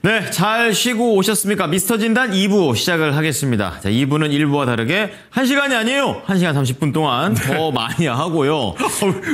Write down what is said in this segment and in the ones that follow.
네, 잘 쉬고 오셨습니까? 미스터 진단 2부 시작을 하겠습니다. 자, 2부는 1부와 다르게 1시간이 아니에요. 1시간 30분 동안 더 많이 하고요.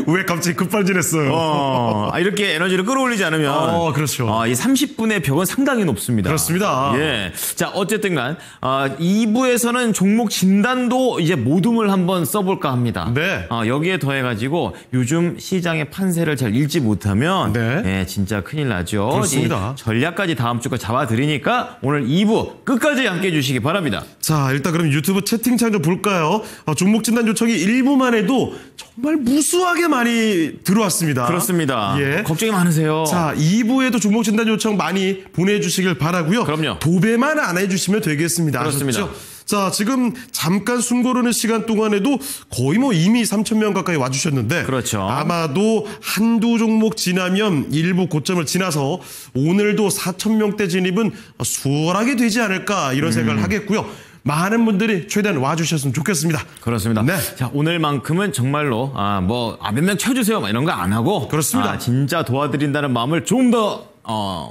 왜 갑자기 급발진했어요? 이렇게 에너지를 끌어올리지 않으면. 그렇죠. 이 30분의 벽은 상당히 높습니다. 그렇습니다. 예. 자, 어쨌든 간, 2부에서는 종목 진단도 이제 모둠을 한번 써볼까 합니다. 네. 여기에 더해가지고 요즘 시장의 판세를 잘 읽지 못하면. 네. 예, 진짜 큰일 나죠. 그렇습니다. 전략까지 다음 주까지 잡아드리니까 오늘 2부 끝까지 함께 해주시기 바랍니다. 자, 일단 그럼 유튜브 채팅창 좀 볼까요? 종목 진단 요청이 1부만 해도 정말 무수하게 많이 들어왔습니다. 그렇습니다. 예. 걱정이 많으세요. 자, 2부에도 종목 진단 요청 많이 보내주시길 바라고요. 그럼요. 도배만 안 해주시면 되겠습니다. 그렇습니다. 아셨죠? 자, 지금 잠깐 숨 고르는 시간 동안에도 거의 이미 3,000명 가까이 와주셨는데. 그렇죠. 아마도 한두 종목 지나면 일부 고점을 지나서 오늘도 4,000명대 진입은 수월하게 되지 않을까 이런 생각을 하겠고요. 많은 분들이 최대한 와주셨으면 좋겠습니다. 그렇습니다. 네. 자, 오늘만큼은 정말로 몇 명 쳐주세요 이런 거 안 하고 그렇습니다. 진짜 도와드린다는 마음을 좀 더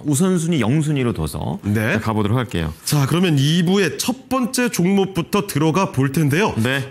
우선순위, 영순위로 둬서 네. 가보도록 할게요. 자, 그러면 2부의 첫 번째 종목부터 들어가 볼 텐데요. 네.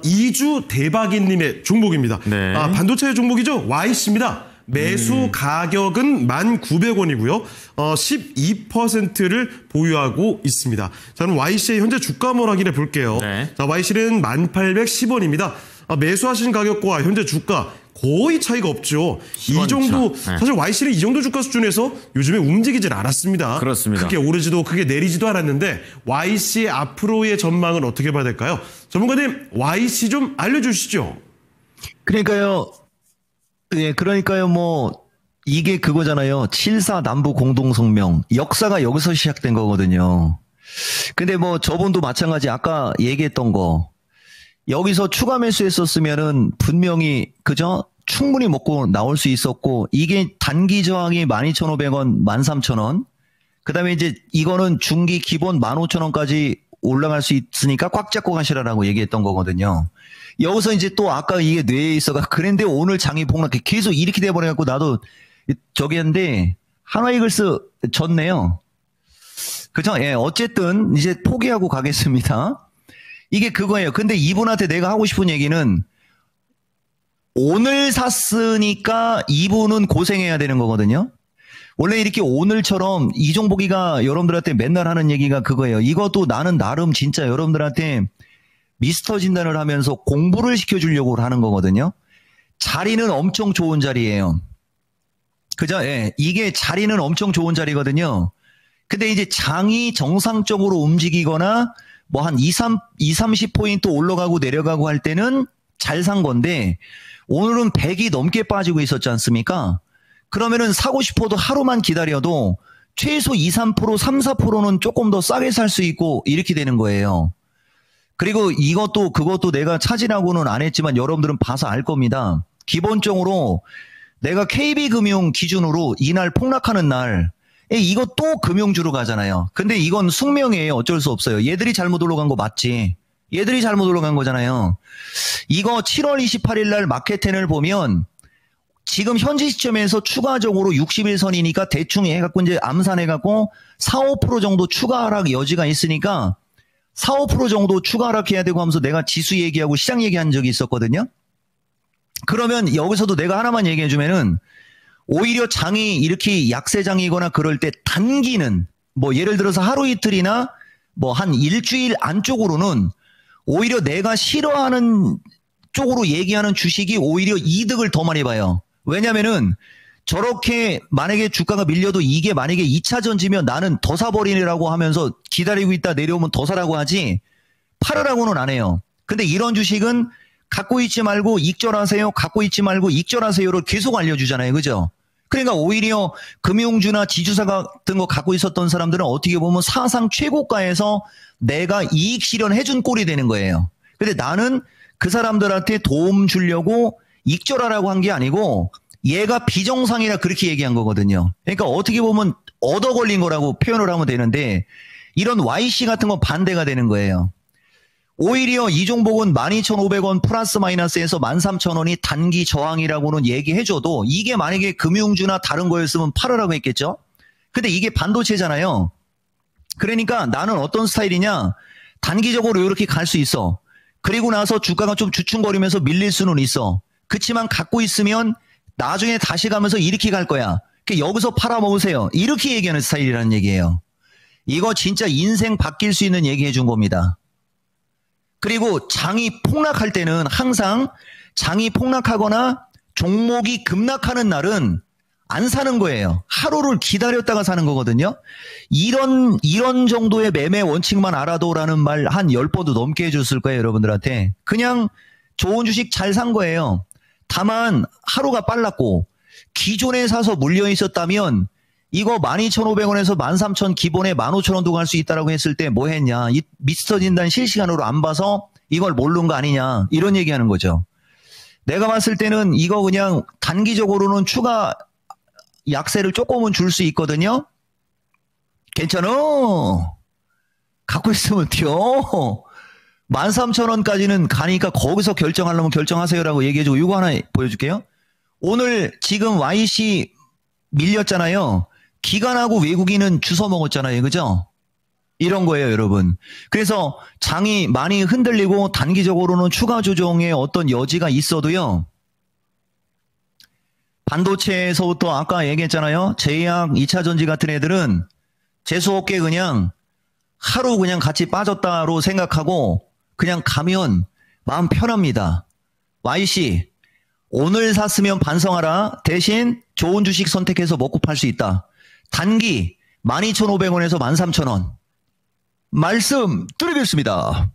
이주 대박이님의 종목입니다. 네. 반도체 종목이죠. YC입니다. 매수 가격은 1,900원이고요. 12%를 보유하고 있습니다. 저는 YC의 현재 주가 한번 확인해 볼게요. 네. 자, YC는 1,810원입니다. 매수하신 가격과 현재 주가 거의 차이가 없죠. 이 정도 네. 사실 YC는 이 정도 주가 수준에서 요즘에 움직이질 않았습니다. 그렇습니다. 크게 오르지도 크게 내리지도 않았는데 YC의 앞으로의 전망은 어떻게 봐야 될까요? 전문가님, YC 좀 알려주시죠. 그러니까요. 예, 그러니까요. 이게 그거잖아요. 7.4 남북 공동성명. 역사가 여기서 시작된 거거든요. 근데 저번도 마찬가지 아까 얘기했던 거. 여기서 추가 매수했었으면은 분명히, 그죠? 충분히 먹고 나올 수 있었고, 이게 단기 저항이 12,500원, 13,000원. 그 다음에 이제 이거는 중기 기본 15,000원까지 올라갈 수 있으니까 꽉 잡고 가시라라고 얘기했던 거거든요. 여기서 이제 또 아까 이게 뇌에 있어가 그런데 오늘 장이 폭락해 계속 이렇게 돼버려갖고 나도 저기 했는데 한화이글스 졌네요. 그죠? 예, 어쨌든 이제 포기하고 가겠습니다. 이게 그거예요. 근데 이분한테 내가 하고 싶은 얘기는 오늘 샀으니까 이분은 고생해야 되는 거거든요. 원래 이렇게 오늘처럼 이종복이가 여러분들한테 맨날 하는 얘기가 그거예요. 이것도 나는 나름 진짜 여러분들한테 미스터 진단을 하면서 공부를 시켜주려고 하는 거거든요. 자리는 엄청 좋은 자리예요. 그죠? 예. 이게 자리는 엄청 좋은 자리거든요. 근데 이제 장이 정상적으로 움직이거나 한 30포인트 올라가고 내려가고 할 때는 잘 산 건데 오늘은 100이 넘게 빠지고 있었지 않습니까? 그러면은 사고 싶어도 하루만 기다려도 최소 2, 3%, 3-4%는 조금 더 싸게 살 수 있고 이렇게 되는 거예요. 그리고 그것도 내가 차진하고는 안 했지만 여러분들은 봐서 알 겁니다. 기본적으로 내가 KB금융 기준으로 이날 폭락하는 날 이거 또 금융주로 가잖아요. 근데 이건 숙명이에요. 어쩔 수 없어요. 얘들이 잘못 올라간 거 맞지. 얘들이 잘못 올라간 거잖아요. 이거 7월 28일 날 마켓텐을 보면 지금 현재 시점에서 추가적으로 61선이니까 대충 해갖고 이제 암산해갖고 4, 5% 정도 추가 하락 여지가 있으니까 4, 5% 정도 추가 하락해야 되고 하면서 내가 지수 얘기하고 시장 얘기한 적이 있었거든요. 그러면 여기서도 내가 하나만 얘기해주면은 오히려 장이 이렇게 약세장이거나 그럴 때 단기는 예를 들어서 하루 이틀이나 한 일주일 안쪽으로는 오히려 내가 싫어하는 쪽으로 얘기하는 주식이 오히려 이득을 더 많이 봐요. 왜냐면은 저렇게 만약에 주가가 밀려도 이게 만약에 2차 전지면 나는 더 사버리라고 하면서 기다리고 있다 내려오면 더 사라고 하지 팔으라고는 안 해요. 근데 이런 주식은 갖고 있지 말고 익절하세요. 갖고 있지 말고 익절하세요를 계속 알려주잖아요. 그죠? 그러니까 오히려 금융주나 지주사 같은 거 갖고 있었던 사람들은 어떻게 보면 사상 최고가에서 내가 이익 실현해준 꼴이 되는 거예요. 근데 나는 그 사람들한테 도움 주려고 익절하라고 한 게 아니고 얘가 비정상이라 그렇게 얘기한 거거든요. 그러니까 어떻게 보면 얻어 걸린 거라고 표현을 하면 되는데 이런 YC 같은 건 반대가 되는 거예요. 오히려 이 종목은 12,500원 플러스 마이너스에서 13,000원이 단기 저항이라고는 얘기해줘도 이게 만약에 금융주나 다른 거였으면 팔으라고 했겠죠. 근데 이게 반도체잖아요. 그러니까 나는 어떤 스타일이냐? 단기적으로 이렇게 갈 수 있어. 그리고 나서 주가가 좀 주춤거리면서 밀릴 수는 있어. 그치만 갖고 있으면 나중에 다시 가면서 이렇게 갈 거야. 여기서 팔아먹으세요. 이렇게 얘기하는 스타일이라는 얘기예요. 이거 진짜 인생 바뀔 수 있는 얘기 해준 겁니다. 그리고 장이 폭락할 때는 항상 장이 폭락하거나 종목이 급락하는 날은 안 사는 거예요. 하루를 기다렸다가 사는 거거든요. 이런 정도의 매매 원칙만 알아도라는 말 한 10번도 넘게 해줬을 거예요, 여러분들한테. 그냥 좋은 주식 잘 산 거예요. 다만 하루가 빨랐고 기존에 사서 물려 있었다면 이거 12,500원에서 13,000 기본에 15,000원도 갈 수 있다라고 했을 때 뭐 했냐. 이 미스터 진단 실시간으로 안 봐서 이걸 모르는 거 아니냐. 이런 얘기하는 거죠. 내가 봤을 때는 이거 그냥 단기적으로는 추가 약세를 조금은 줄 수 있거든요. 괜찮아. 갖고 있으면 튀어. 13,000원까지는 가니까 거기서 결정하려면 결정하세요라고 얘기해주고 이거 하나 보여줄게요. 오늘 지금 YC 밀렸잖아요. 기관하고 외국인은 주워 먹었잖아요. 그죠? 이런 거예요, 여러분. 그래서 장이 많이 흔들리고 단기적으로는 추가 조정의 어떤 여지가 있어도요. 반도체에서부터 아까 얘기했잖아요. 제약, 2차전지 같은 애들은 재수없게 그냥 하루 그냥 같이 빠졌다로 생각하고 그냥 가면 마음 편합니다. YC 오늘 샀으면 반성하라. 대신 좋은 주식 선택해서 먹고 팔 수 있다. 단기 12,500원에서 13,000원. 말씀 드리겠습니다.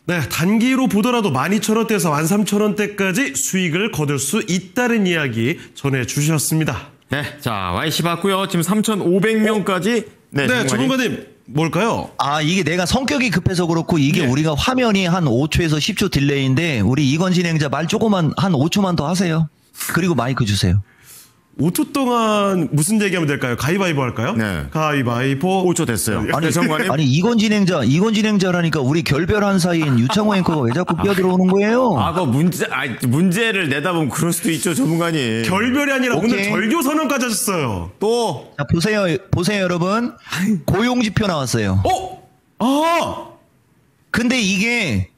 네, 단기로 보더라도 12,000원대에서 13,000원대까지 수익을 거둘 수 있다는 이야기 전해주셨습니다. 네, 자, YC 봤고요. 지금 3,500명까지. 네, 전문가님 뭘까요? 아, 이게 내가 성격이 급해서 그렇고 이게 네. 우리가 화면이 한 5초에서 10초 딜레이인데 우리 이건 진행자 말 조금만 한 5초만 더 하세요. 그리고 마이크 주세요. 5초 동안 무슨 얘기하면 될까요? 가위바위보 할까요? 네. 가위바위보. 5초 됐어요. 아니, 정관님. 아니 이건 진행자라니까 우리 결별한 사이인 유창호 앵커가 왜 자꾸 끼어들어오는 거예요? 아, 그 문제를 내다보면 그럴 수도 있죠, 전문가님. 결별이 아니라 오케이. 오늘 절교 선언까지 하셨어요. 또. 자, 보세요 여러분. 고용지표 나왔어요. 아! 근데 이게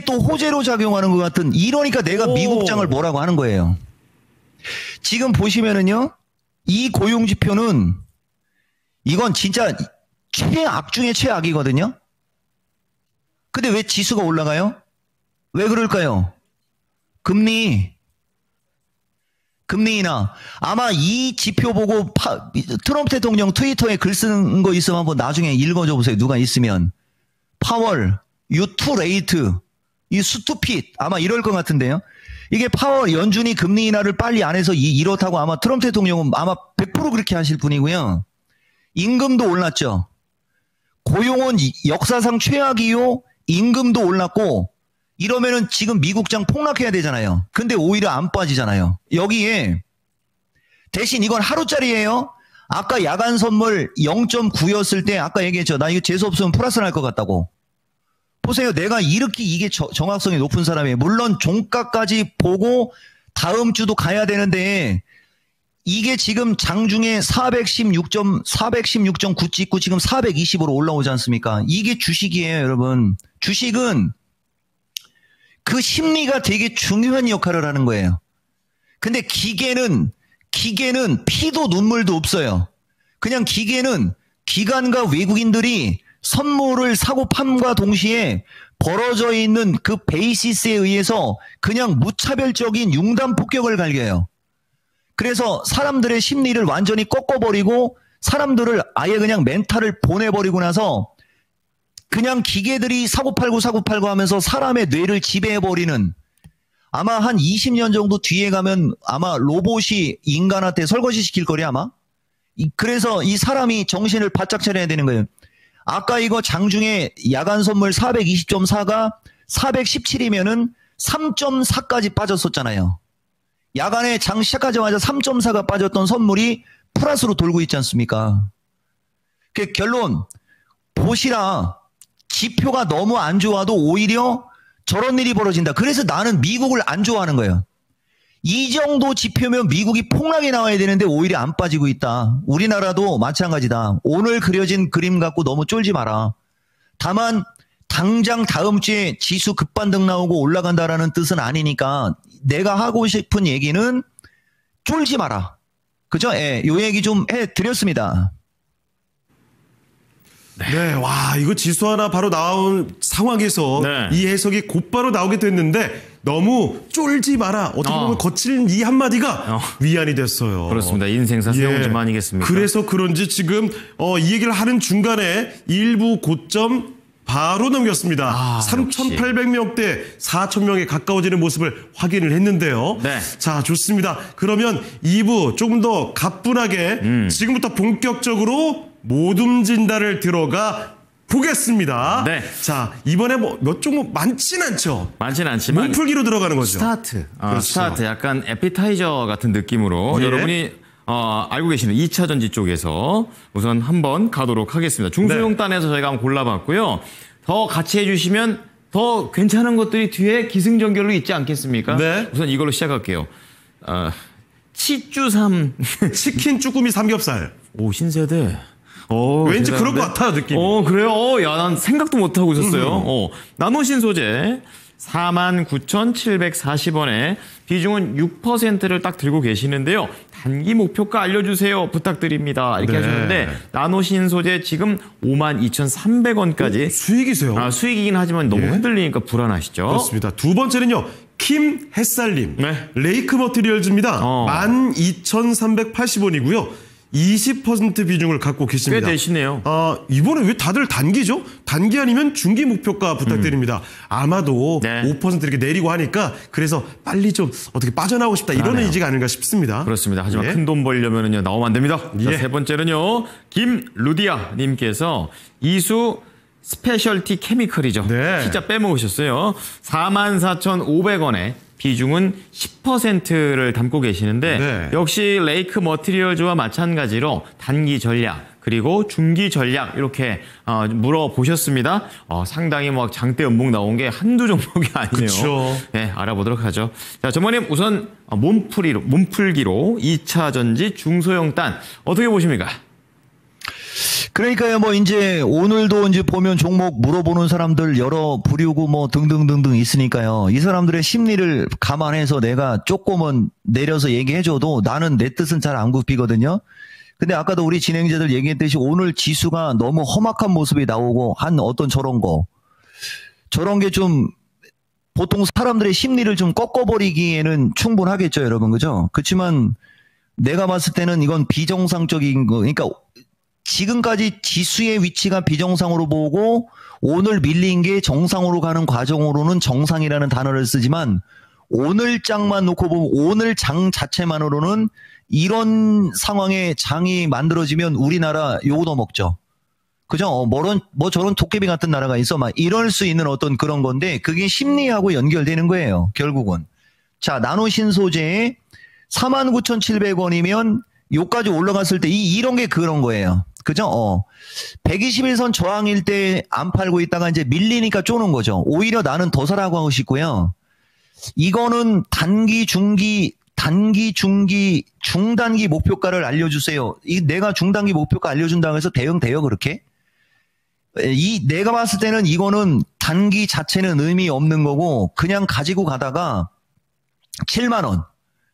또 호재로 작용하는 것 같은 이러니까 내가 미국장을 뭐라고 하는 거예요. 지금 보시면은요, 이 고용지표는 이건 진짜 최악 중에 최악이거든요. 근데 왜 지수가 올라가요? 왜 그럴까요? 금리 인하. 아마 이 지표 보고 트럼프 대통령 트위터에 글 쓰는 거 있으면 한번 나중에 읽어줘 보세요. 누가 있으면. 파월, 유투 레이트, 이 스투핏 아마 이럴 것 같은데요. 이게 파월 연준이 금리 인하를 빨리 안 해서 이렇다고 아마 트럼프 대통령은 아마 100% 그렇게 하실 분이고요. 임금도 올랐죠. 고용은 역사상 최악이요. 임금도 올랐고 이러면은 지금 미국장 폭락해야 되잖아요. 근데 오히려 안 빠지잖아요. 여기에 대신 이건 하루짜리예요. 아까 야간 선물 0.9였을 때 아까 얘기했죠. 나 이거 재수 없으면 플러스 날 것 같다고. 보세요. 내가 이렇게 이게 정확성이 높은 사람이에요. 물론 종가까지 보고 다음 주도 가야 되는데 이게 지금 장중에 416.9 찍고 지금 420으로 올라오지 않습니까? 이게 주식이에요, 여러분. 주식은 그 심리가 되게 중요한 역할을 하는 거예요. 근데 기계는 피도 눈물도 없어요. 그냥 기계는 기관과 외국인들이 선물을 사고 판과 동시에 벌어져 있는 그 베이시스에 의해서 그냥 무차별적인 융단 폭격을 갈겨요. 그래서 사람들의 심리를 완전히 꺾어버리고 사람들을 아예 그냥 멘탈을 보내버리고 나서 그냥 기계들이 사고 팔고 하면서 사람의 뇌를 지배해버리는 아마 한 20년 정도 뒤에 가면 아마 로봇이 인간한테 설거지 시킬 거리 아마. 그래서 이 사람이 정신을 바짝 차려야 되는 거예요. 아까 이거 장중에 야간 선물 420.4가 417이면은 3.4까지 빠졌었잖아요. 야간에 장 시작하자마자 3.4가 빠졌던 선물이 플러스로 돌고 있지 않습니까? 그 결론 보시라. 지표가 너무 안 좋아도 오히려 저런 일이 벌어진다. 그래서 나는 미국을 안 좋아하는 거예요. 이 정도 지표면 미국이 폭락이 나와야 되는데 오히려 안 빠지고 있다. 우리나라도 마찬가지다. 오늘 그려진 그림 갖고 너무 쫄지 마라. 다만 당장 다음 주에 지수 급반등 나오고 올라간다라는 뜻은 아니니까 내가 하고 싶은 얘기는 쫄지 마라. 그죠? 예, 요 얘기 좀 해드렸습니다. 네, 와, 이거 지수 하나 바로 나온 상황에서 네. 이 해석이 곧바로 나오게 됐는데 너무 쫄지 마라. 어떻게 보면 거친 이 한마디가 위안이 됐어요. 그렇습니다. 인생사 세운점 아니겠습니까? 그래서 그런지 지금 이 얘기를 하는 중간에 일부 고점 바로 넘겼습니다. 3,800명대 4,000명에 가까워지는 모습을 확인을 했는데요. 네. 자, 좋습니다. 그러면 2부 조금 더 가뿐하게 지금부터 본격적으로 모둠 진단을 들어가 보겠습니다. 네. 자, 이번에 뭐 몇 종목 많진 않죠. 많지는 않지만 몸풀기로 들어가는 거죠. 스타트. 그렇죠. 스타트 약간 에피타이저 같은 느낌으로 예. 여러분이 알고 계시는 2차 전지 쪽에서 우선 한번 가도록 하겠습니다. 중소형단에서 저희가 한번 골라봤고요. 더 같이 해주시면 더 괜찮은 것들이 뒤에 기승전결로 있지 않겠습니까? 네. 우선 이걸로 시작할게요. 치주삼. 치킨, 쭈꾸미, 삼겹살. 오, 신세대. 왠지 대단한데? 그럴 것 같아요, 느낌이. 그래요? 야, 난 생각도 못하고 있었어요. 나노신 소재 49,740원에 비중은 6%를 딱 들고 계시는데요. 단기 목표가 알려주세요. 부탁드립니다. 이렇게 네. 하셨는데 나노신 소재 지금 52,300원까지 수익이세요. 수익이긴 하지만 너무 예. 흔들리니까 불안하시죠? 그렇습니다. 두 번째는요. 킴 햇살님. 네. 레이크 머티리얼즈입니다. 12,380원이고요. 20% 비중을 갖고 꽤 계십니다. 되시네요. 이번에 왜 다들 단기죠? 단기 아니면 중기 목표가 부탁드립니다. 아마도 네. 5% 이렇게 내리고 하니까 그래서 빨리 좀 어떻게 빠져나오고 싶다 이런 그러네요. 의지가 아닌가 싶습니다. 그렇습니다. 하지만 예. 큰 돈 벌려면은요 나오면 안 됩니다. 자, 예. 세 번째는요 김루디아 님께서 이수 스페셜티 케미컬이죠. 네. 진짜 빼먹으셨어요. 44,500원에 비중은 10%를 담고 계시는데 네. 역시 레이크 머티리얼즈와 마찬가지로 단기 전략 그리고 중기 전략 이렇게 물어보셨습니다. 상당히 막 장대 연봉 나온 게 한두 종목이 아니네요. 그쵸. 네, 알아보도록 하죠. 자, 전모님 우선 몸풀기로 2차 전지 중소형 단 어떻게 보십니까? 그러니까요, 뭐, 이제, 오늘도 이제 보면 종목 물어보는 사람들 여러 부류고 뭐 등등등등 있으니까요. 이 사람들의 심리를 감안해서 내가 조금은 내려서 얘기해줘도 나는 내 뜻은 잘 안 굽히거든요. 근데 아까도 우리 진행자들 얘기했듯이 오늘 지수가 너무 험악한 모습이 나오고 한 어떤 저런 게 좀 보통 사람들의 심리를 좀 꺾어버리기에는 충분하겠죠, 여러분. 그죠? 그렇지만 내가 봤을 때는 이건 비정상적인 거, 그러니까 지금까지 지수의 위치가 비정상으로 보고 오늘 밀린 게 정상으로 가는 과정으로는 정상이라는 단어를 쓰지만 오늘 장만 놓고 보면 오늘 장 자체만으로는 이런 상황에 장이 만들어지면 우리나라 욕 얻어먹죠. 그죠? 뭐 저런 도깨비 같은 나라가 있어. 막 이럴 수 있는 어떤 그런 건데 그게 심리하고 연결되는 거예요. 결국은. 자, 나노신 소재에 49,700원이면 요까지 올라갔을 때 이런 게 그런 거예요. 그죠? 121선 저항일 때 안 팔고 있다가 이제 밀리니까 쪼는 거죠. 오히려 나는 더 사라고 하고 싶고요. 이거는 단기, 중기, 중단기 목표가를 알려주세요. 내가 중단기 목표가 알려준다고 해서 대응돼요, 그렇게? 내가 봤을 때는 이거는 단기 자체는 의미 없는 거고, 그냥 가지고 가다가 7만원.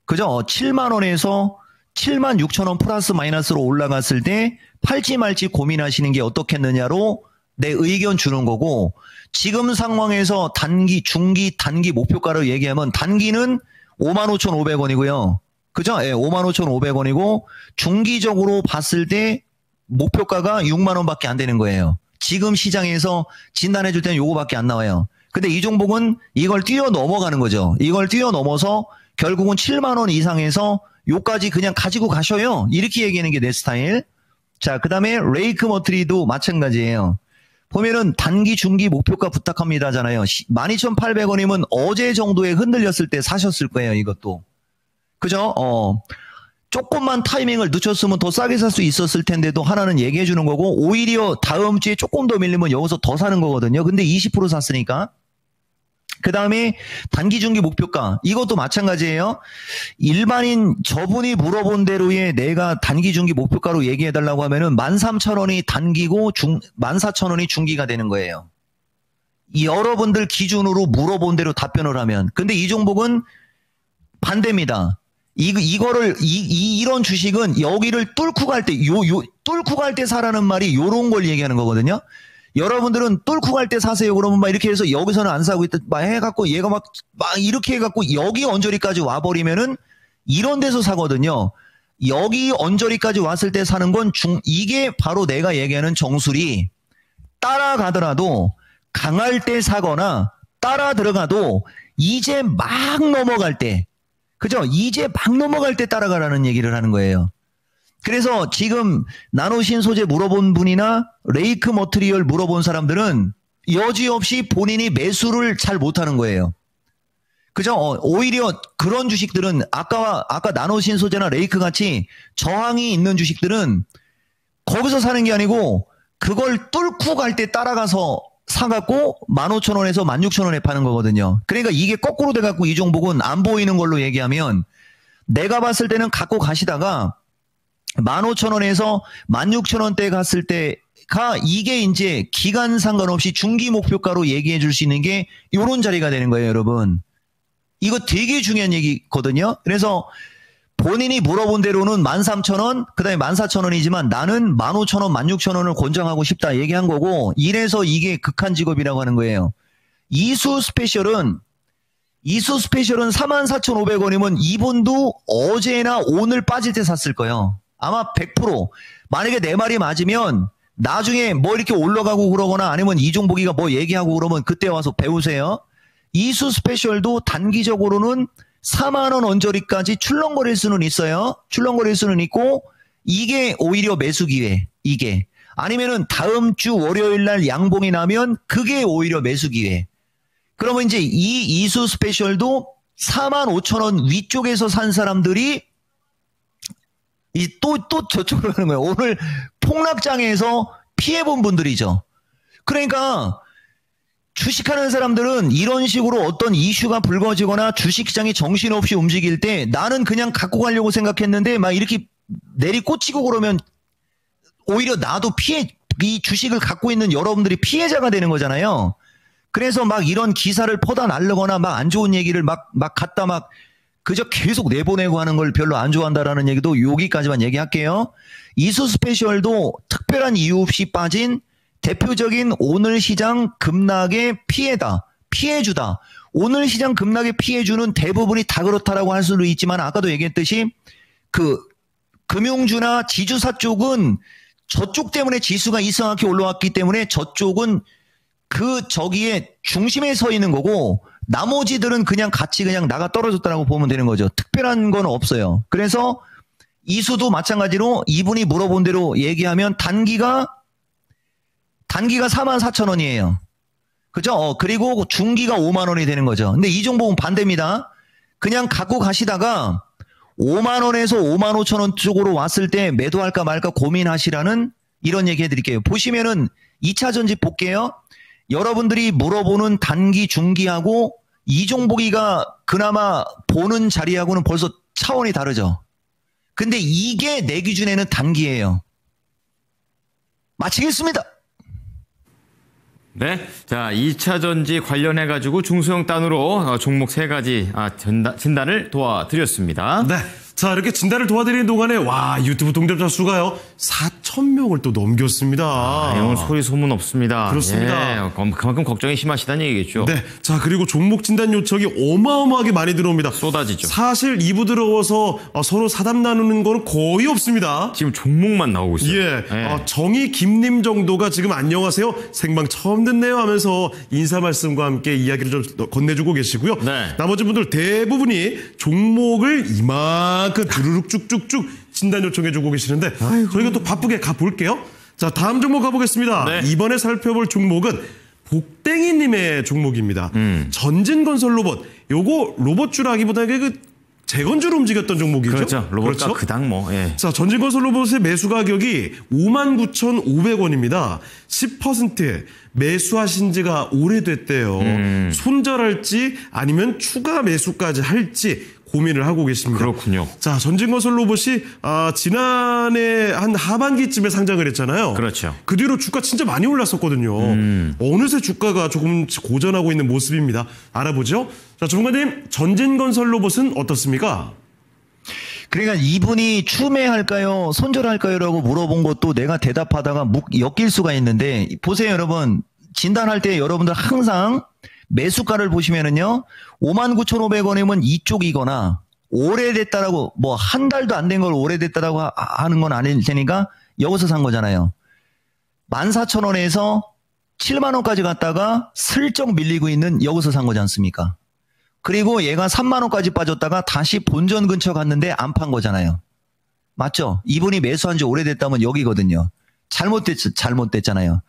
그죠? 7만원에서 76,000원 플러스 마이너스로 올라갔을 때 팔지 말지 고민하시는 게 어떻겠느냐로 내 의견 주는 거고 지금 상황에서 단기, 중기, 단기 목표가를 얘기하면 단기는 55,500원이고요. 그죠? 예, 55,500원이고 중기적으로 봤을 때 목표가가 6만 원밖에 안 되는 거예요. 지금 시장에서 진단해 줄 때는 요거밖에 안 나와요. 근데 이 종목은 이걸 뛰어 넘어가는 거죠. 이걸 뛰어 넘어서 결국은 7만 원 이상에서 요까지 그냥 가지고 가셔요. 이렇게 얘기하는 게 내 스타일. 자, 그 다음에 레이크 머트리도 마찬가지예요. 보면은 단기, 중기 목표가 부탁합니다잖아요. 12,800원이면 어제 정도에 흔들렸을 때 사셨을 거예요, 이것도. 그죠? 조금만 타이밍을 늦췄으면 더 싸게 살 수 있었을 텐데도 하나는 얘기해 주는 거고, 오히려 다음 주에 조금 더 밀리면 여기서 더 사는 거거든요. 근데 20% 샀으니까. 그 다음에 단기 중기 목표가 이것도 마찬가지예요. 일반인 저분이 물어본 대로의 내가 단기 중기 목표가로 얘기해달라고 하면은 13,000원이 단기고 14,000원이 중기가 되는 거예요. 여러분들 기준으로 물어본 대로 답변을 하면. 근데 이 종목은 반대입니다. 이런 주식은 여기를 뚫고 갈 때, 뚫고 갈 때 사라는 말이 요런 걸 얘기하는 거거든요. 여러분들은 뚫고 갈 때 사세요. 그러면 막 이렇게 해서 여기서는 안 사고 있다. 막 해갖고 얘가 막 이렇게 해갖고 여기 언저리까지 와버리면은 이런 데서 사거든요. 여기 언저리까지 왔을 때 사는 건 이게 바로 내가 얘기하는 정수리. 따라가더라도 강할 때 사거나 따라 들어가도 이제 막 넘어갈 때, 그죠? 이제 막 넘어갈 때 따라가라는 얘기를 하는 거예요. 그래서 지금 나노신소재 물어본 분이나 레이크 머트리얼 물어본 사람들은 여지없이 본인이 매수를 잘 못하는 거예요. 그죠? 오히려 그런 주식들은 아까 나노신소재나 레이크 같이 저항이 있는 주식들은 거기서 사는 게 아니고 그걸 뚫고 갈 때 따라가서 사갖고 15,000원에서 16,000원에 파는 거거든요. 그러니까 이게 거꾸로 돼갖고 이 종목은 안 보이는 걸로 얘기하면 내가 봤을 때는 갖고 가시다가 15,000원에서 16,000원대 갔을 때가 이게 이제 기간 상관없이 중기 목표가로 얘기해 줄 수 있는 게 요런 자리가 되는 거예요, 여러분. 이거 되게 중요한 얘기거든요. 그래서 본인이 물어본 대로는 13,000원, 그 다음에 14,000원이지만 나는 15,000원, 16,000원을 권장하고 싶다 얘기한 거고, 이래서 이게 극한 직업이라고 하는 거예요. 이수 스페셜은 44,500원이면 이분도 어제나 오늘 빠질 때 샀을 거예요. 아마 100%. 만약에 내 말이 맞으면 나중에 뭐 이렇게 올라가고 그러거나 아니면 이종복이가 뭐 얘기하고 그러면 그때 와서 배우세요. 이수 스페셜도 단기적으로는 4만원 언저리까지 출렁거릴 수는 있어요. 출렁거릴 수는 있고 이게 오히려 매수 기회. 이게. 아니면은 다음 주 월요일 날 양봉이 나면 그게 오히려 매수 기회. 그러면 이제 이 이수 스페셜도 45,000원 위쪽에서 산 사람들이 또 저쪽으로 가는 거예요. 오늘 폭락장에서 피해본 분들이죠. 그러니까 주식하는 사람들은 이런 식으로 어떤 이슈가 불거지거나 주식시장이 정신없이 움직일 때 나는 그냥 갖고 가려고 생각했는데 막 이렇게 내리꽂히고 그러면 오히려 나도 이 주식을 갖고 있는 여러분들이 피해자가 되는 거잖아요. 그래서 막 이런 기사를 퍼다 날르거나 막 안 좋은 얘기를 막 갖다 막 그저 계속 내보내고 하는 걸 별로 안 좋아한다라는 얘기도 여기까지만 얘기할게요. 이수 스페셜도 특별한 이유 없이 빠진 대표적인 오늘 시장 급락의 피해주다. 오늘 시장 급락의 피해주는 대부분이 다 그렇다라고 할 수도 있지만 아까도 얘기했듯이 그 금융주나 지주사 쪽은 저쪽 때문에 지수가 이상하게 올라왔기 때문에 저쪽은 저기에 중심에 서 있는 거고 나머지들은 그냥 같이 그냥 나가 떨어졌다라고 보면 되는 거죠. 특별한 건 없어요. 그래서 이수도 마찬가지로 이분이 물어본 대로 얘기하면 단기가 44,000원이에요. 그죠? 그리고 중기가 5만 원이 되는 거죠. 근데 이 종목은 반대입니다. 그냥 갖고 가시다가 5만 원에서 5만 5천 원 쪽으로 왔을 때 매도할까 말까 고민하시라는 이런 얘기 해드릴게요. 보시면은 2차 전지 볼게요. 여러분들이 물어보는 단기, 중기하고 이종복이가 그나마 보는 자리하고는 벌써 차원이 다르죠. 근데 이게 내 기준에는 단기예요. 마치겠습니다. 네. 자, 2차 전지 관련해가지고 중소형 단으로 종목 3가지 진단을 도와드렸습니다. 네. 자, 이렇게 진단을 도와드리는 동안에 유튜브 동접자 수가요 4,000명을 또 넘겼습니다. 오늘 소리 소문 없습니다. 그렇습니다. 예, 그만큼 걱정이 심하시다는 얘기겠죠. 네. 자, 그리고 종목 진단 요청이 어마어마하게 많이 들어옵니다. 쏟아지죠. 사실 2부 들어와서 서로 사담 나누는 거는 거의 없습니다. 지금 종목만 나오고 있어요. 예. 예. 정의 김님 정도가 지금 안녕하세요. 생방 처음 듣네요 하면서 인사 말씀과 함께 이야기를 좀 건네주고 계시고요. 네. 나머지 분들 대부분이 종목을 이만큼 주르륵 쭉쭉쭉 진단 요청해주고 계시는데 저희가 또 바쁘게 가볼게요. 자, 다음 종목 가보겠습니다. 네. 이번에 살펴볼 종목은 복댕이님의 종목입니다. 전진건설 로봇. 요거 로봇주라기보다 재건주로 움직였던 종목이죠. 그렇죠. 로봇가 그렇죠? 그당 뭐. 예. 자, 전진건설 로봇의 매수 가격이 59,500원입니다. 10% 매수하신 지가 오래됐대요. 손절할지 아니면 추가 매수까지 할지 고민을 하고 계십니다. 그렇군요. 자, 전진건설 로봇이 지난해 한 하반기쯤에 상장을 했잖아요. 그렇죠. 그 뒤로 주가 진짜 많이 올랐었거든요. 어느새 주가가 조금 고전하고 있는 모습입니다. 알아보죠. 자, 전문가님, 전진건설 로봇은 어떻습니까? 그러니까 이분이 추매할까요? 손절할까요?라고 물어본 것도 내가 대답하다가 엮일 수가 있는데 보세요, 여러분. 진단할 때 여러분들 항상 매수가를 보시면은요. 59,500원이면 이쪽이거나 오래됐다라고 뭐 한 달도 안 된 걸 오래됐다라고 하는 건 아닐 테니까 여기서 산 거잖아요. 14,000원에서 7만 원까지 갔다가 슬쩍 밀리고 있는 여기서 산 거지 않습니까? 그리고 얘가 3만 원까지 빠졌다가 다시 본전 근처 갔는데 안 판 거잖아요. 맞죠? 이분이 매수한 지 오래됐다면 여기거든요. 잘못됐잖아요.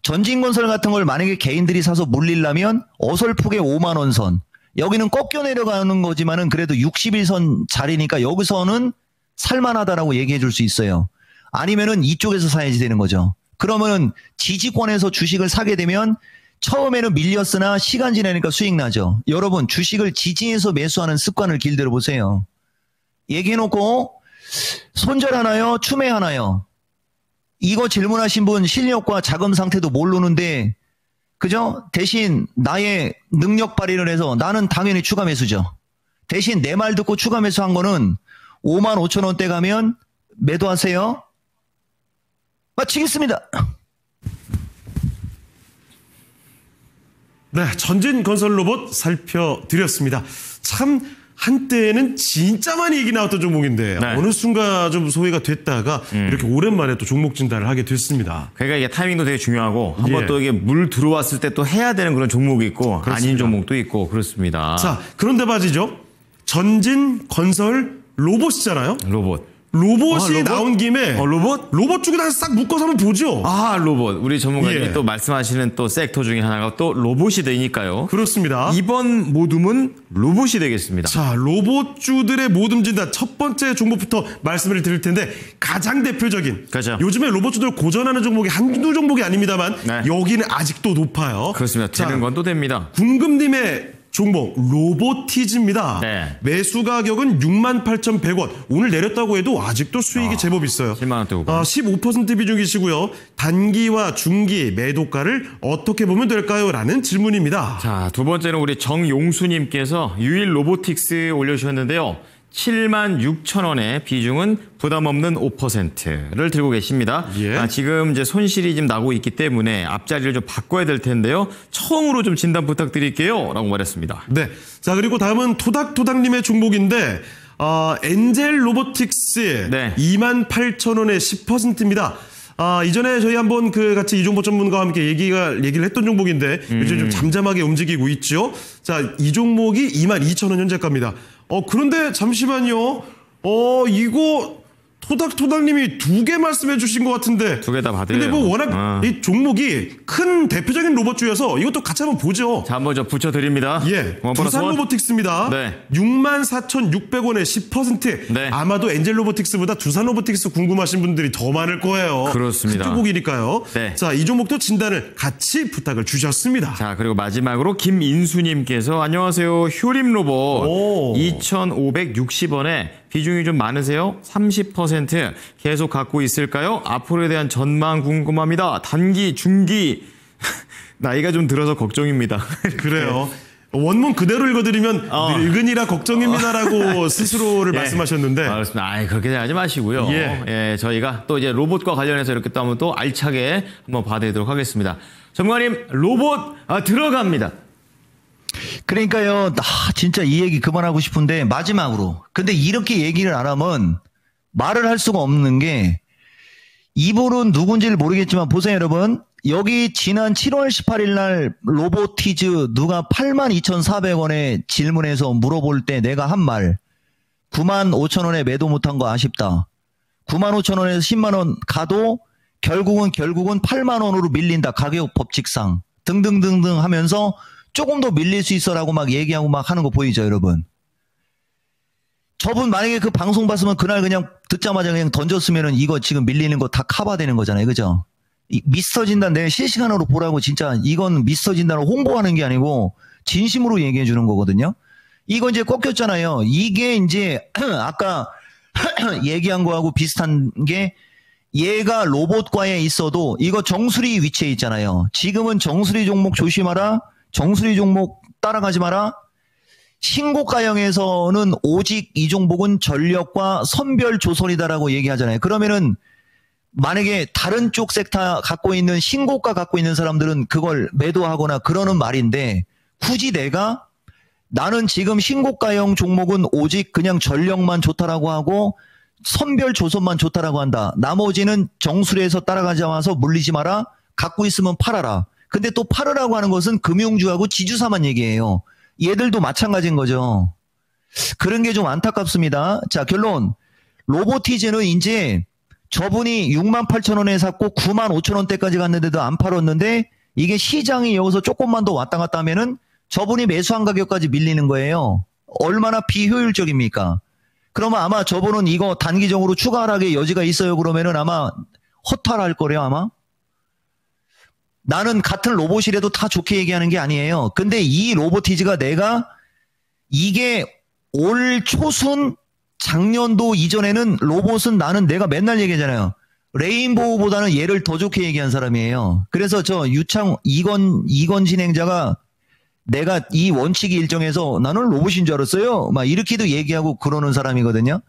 전진건설 같은 걸 만약에 개인들이 사서 물리려면 어설프게 5만 원 선. 여기는 꺾여 내려가는 거지만은 그래도 60일선 자리니까 여기서는 살만하다라고 얘기해 줄 수 있어요. 아니면은 이쪽에서 사야지 되는 거죠. 그러면은 지지권에서 주식을 사게 되면 처음에는 밀렸으나 시간 지나니까 수익 나죠. 여러분 주식을 지지해서 매수하는 습관을 길들여 보세요. 얘기해놓고 손절하나요? 추매하나요? 이거 질문하신 분 실력과 자금 상태도 모르는데 그죠? 대신 나의 능력 발휘를 해서 나는 당연히 추가 매수죠. 대신 내 말 듣고 추가 매수한 거는 55,000원대 가면 매도하세요. 마치겠습니다. 네, 전진건설 로봇 살펴드렸습니다. 참 한때는 진짜 많이 얘기 나왔던 종목인데 네. 어느 순간 좀 소외가 됐다가 이렇게 오랜만에 또 종목 진단을 하게 됐습니다. 그러니까 이게 타이밍도 되게 중요하고 한번 예. 또 이게 물 들어왔을 때 또 해야 되는 그런 종목이 있고 그렇습니다. 아닌 종목도 있고 그렇습니다. 자, 그런데 말이죠. 전진건설 로봇이잖아요. 로봇. 로봇이 로봇? 나온 김에 로봇? 쪽에 다 싹 묶어서 한번 보죠. 로봇. 우리 전문가님이 예. 또 말씀하시는 또 섹터 중에 하나가 또 로봇이 되니까요. 그렇습니다. 이번 모둠은 로봇이 되겠습니다. 자, 로봇주들의 모둠 진단 첫 번째 종목부터 말씀을 드릴 텐데 가장 대표적인 그렇죠. 요즘에 로봇주들 고전하는 종목이 한두 종목이 아닙니다만 네. 여기는 아직도 높아요. 그렇습니다. 자, 되는 건 또 됩니다. 궁금님의 종목 로보티즈입니다. 네. 매수 가격은 68,100원. 오늘 내렸다고 해도 아직도 수익이 제법 있어요. 7만 원대 후반. 15% 비중이시고요. 단기와 중기 매도가를 어떻게 보면 될까요? 라는 질문입니다. 자, 두 번째는 우리 정용수님께서 유일 로보틱스 올려주셨는데요. 76,000원에 비중은 부담 없는 5%를 들고 계십니다. 예. 지금 이제 손실이 좀 나고 있기 때문에 앞자리를 좀 바꿔야 될 텐데요. 처음으로 좀 진단 부탁드릴게요. 라고 말했습니다. 네. 자, 그리고 다음은 토닥토닥님의 종목인데, 엔젤 로보틱스 네. 28,000원에 10%입니다. 이전에 저희 한번 같이 이종보 전문가와 함께 얘기를 했던 종목인데, 요즘 좀 잠잠하게 움직이고 있죠. 자, 이 종목이 22,000원 현재가입니다. 그런데 잠시만요. 이거 토닥토닥님이 2개 말씀해 주신 것 같은데. 2개 다 받으래요. 근데 뭐 워낙 이 종목이 큰 대표적인 로봇주여서 이것도 같이 한번 보죠. 자, 한번 저 붙여드립니다. 예, 두산 로보틱스입니다. 네. 64,600원에 10%. 네. 아마도 엔젤 로보틱스보다 두산 로보틱스 궁금하신 분들이 더 많을 거예요. 그렇습니다. 큰 종목이니까요. 네. 자, 이 종목도 진단을 같이 부탁을 주셨습니다. 자, 그리고 마지막으로 김인수님께서 안녕하세요. 효림 로봇 오. 2,560원에 비중이 좀 많으세요? 30% 계속 갖고 있을까요? 앞으로에 대한 전망 궁금합니다. 단기, 중기 나이가 좀 들어서 걱정입니다. 그래요. 원문 그대로 읽어드리면 늙은이라 걱정입니다라고 스스로를 예. 말씀하셨는데. 알겠습니다. 그렇게 생각하지 마시고요. 예. 저희가 또 이제 로봇과 관련해서 이렇게 또 한번 또 알차게 한번 봐드리도록 하겠습니다. 전문가님, 로봇 들어갑니다. 그러니까요, 진짜 이 얘기 그만하고 싶은데 마지막으로. 근데 이렇게 얘기를 안 하면 말을 할 수가 없는 게 이분은 누군지를 모르겠지만 보세요, 여러분. 여기 지난 7월 18일 날 로보티즈 누가 82,400원에 질문해서 물어볼 때 내가 한 말 95,000원에 매도 못한 거 아쉽다. 95,000원에서 10만 원 가도 결국은 8만 원으로 밀린다. 가격 법칙상 등등등등 하면서 조금 더 밀릴 수 있어라고 막 얘기하고 막 하는 거 보이죠, 여러분. 저분 만약에 그 방송 봤으면 그날 그냥 듣자마자 그냥 던졌으면은 이거 지금 밀리는 거 다 커버되는 거잖아요. 그죠? 미스터 진단 내 실시간으로 보라고 진짜 이건 미스터 진단을 홍보하는 게 아니고 진심으로 얘기해 주는 거거든요. 이거 이제 꺾였잖아요. 이게 이제 아까 얘기한 거하고 비슷한 게 얘가 로봇과에 있어도 이거 정수리 위치에 있잖아요. 지금은 정수리 종목 조심하라. 정수리 종목 따라가지 마라. 신고가형에서는 오직 이 종목은 전력과 선별 조선이다라고 얘기하잖아요. 그러면은 만약에 다른 쪽 섹터 갖고 있는 신고가 갖고 있는 사람들은 그걸 매도하거나 그러는 말인데 굳이 내가 나는 지금 신고가형 종목은 오직 그냥 전력만 좋다라고 하고 선별 조선만 좋다라고 한다. 나머지는 정수리에서 따라가지 마서 물리지 마라. 갖고 있으면 팔아라. 근데 또 팔으라고 하는 것은 금융주하고 지주사만 얘기해요. 얘들도 마찬가지인 거죠. 그런 게 좀 안타깝습니다. 자, 결론. 로보티즈는 이제 저분이 68,000원에 샀고 95,000원대까지 갔는데도 안 팔았는데 이게 시장이 여기서 조금만 더 왔다 갔다 하면은 저분이 매수한 가격까지 밀리는 거예요. 얼마나 비효율적입니까? 그러면 아마 저분은 이거 단기적으로 추가 하락의 여지가 있어요. 그러면은 아마 허탈할 거래요, 아마. 나는 같은 로봇이라도 다 좋게 얘기하는 게 아니에요. 근데 이 로보티즈가 내가 이게 올 초순 작년도 이전에는 로봇은 나는 내가 맨날 얘기하잖아요. 레인보우보다는 얘를 더 좋게 얘기한 사람이에요. 그래서 저 이건 진행자가 내가 이 원칙이 일정해서 나는 로봇인 줄 알았어요. 막 이렇게도 얘기하고 그러는 사람이거든요.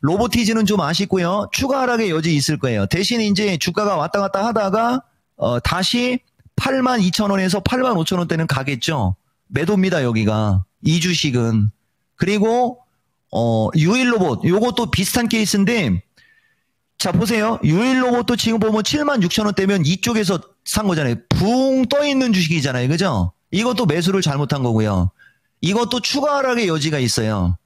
로보티즈는 좀 아쉽고요. 추가 하락의 여지 있을 거예요. 대신 이제 주가가 왔다 갔다 하다가 다시 82,000원에서 85,000원대는 가겠죠. 매도입니다, 여기가. 이 주식은. 그리고 유일로봇 요것도 비슷한 케이스인데 자 보세요. 유일로봇도 지금 보면 76,000원대면 이쪽에서 산 거잖아요. 붕 떠 있는 주식이잖아요. 그죠? 이것도 매수를 잘못한 거고요. 이것도 추가 하락의 여지가 있어요.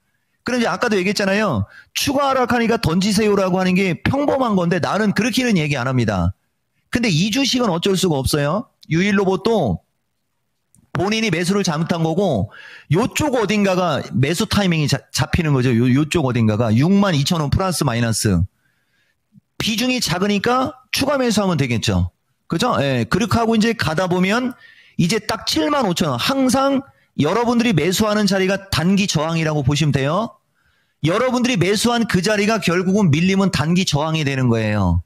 그런데 아까도 얘기했잖아요. 추가 하락하니까 던지세요라고 하는 게 평범한 건데 나는 그렇게는 얘기 안 합니다. 근데 이 주식은 어쩔 수가 없어요. 유일로봇도 본인이 매수를 잘못한 거고 요쪽 어딘가가 매수 타이밍이 잡히는 거죠. 요쪽 어딘가가 62,000원 플러스 마이너스. 비중이 작으니까 추가 매수하면 되겠죠. 그죠? 예. 그렇게 하고 이제 가다 보면 이제 딱 75,000원. 항상 여러분들이 매수하는 자리가 단기 저항이라고 보시면 돼요. 여러분들이 매수한 그 자리가 결국은 밀리면 단기 저항이 되는 거예요.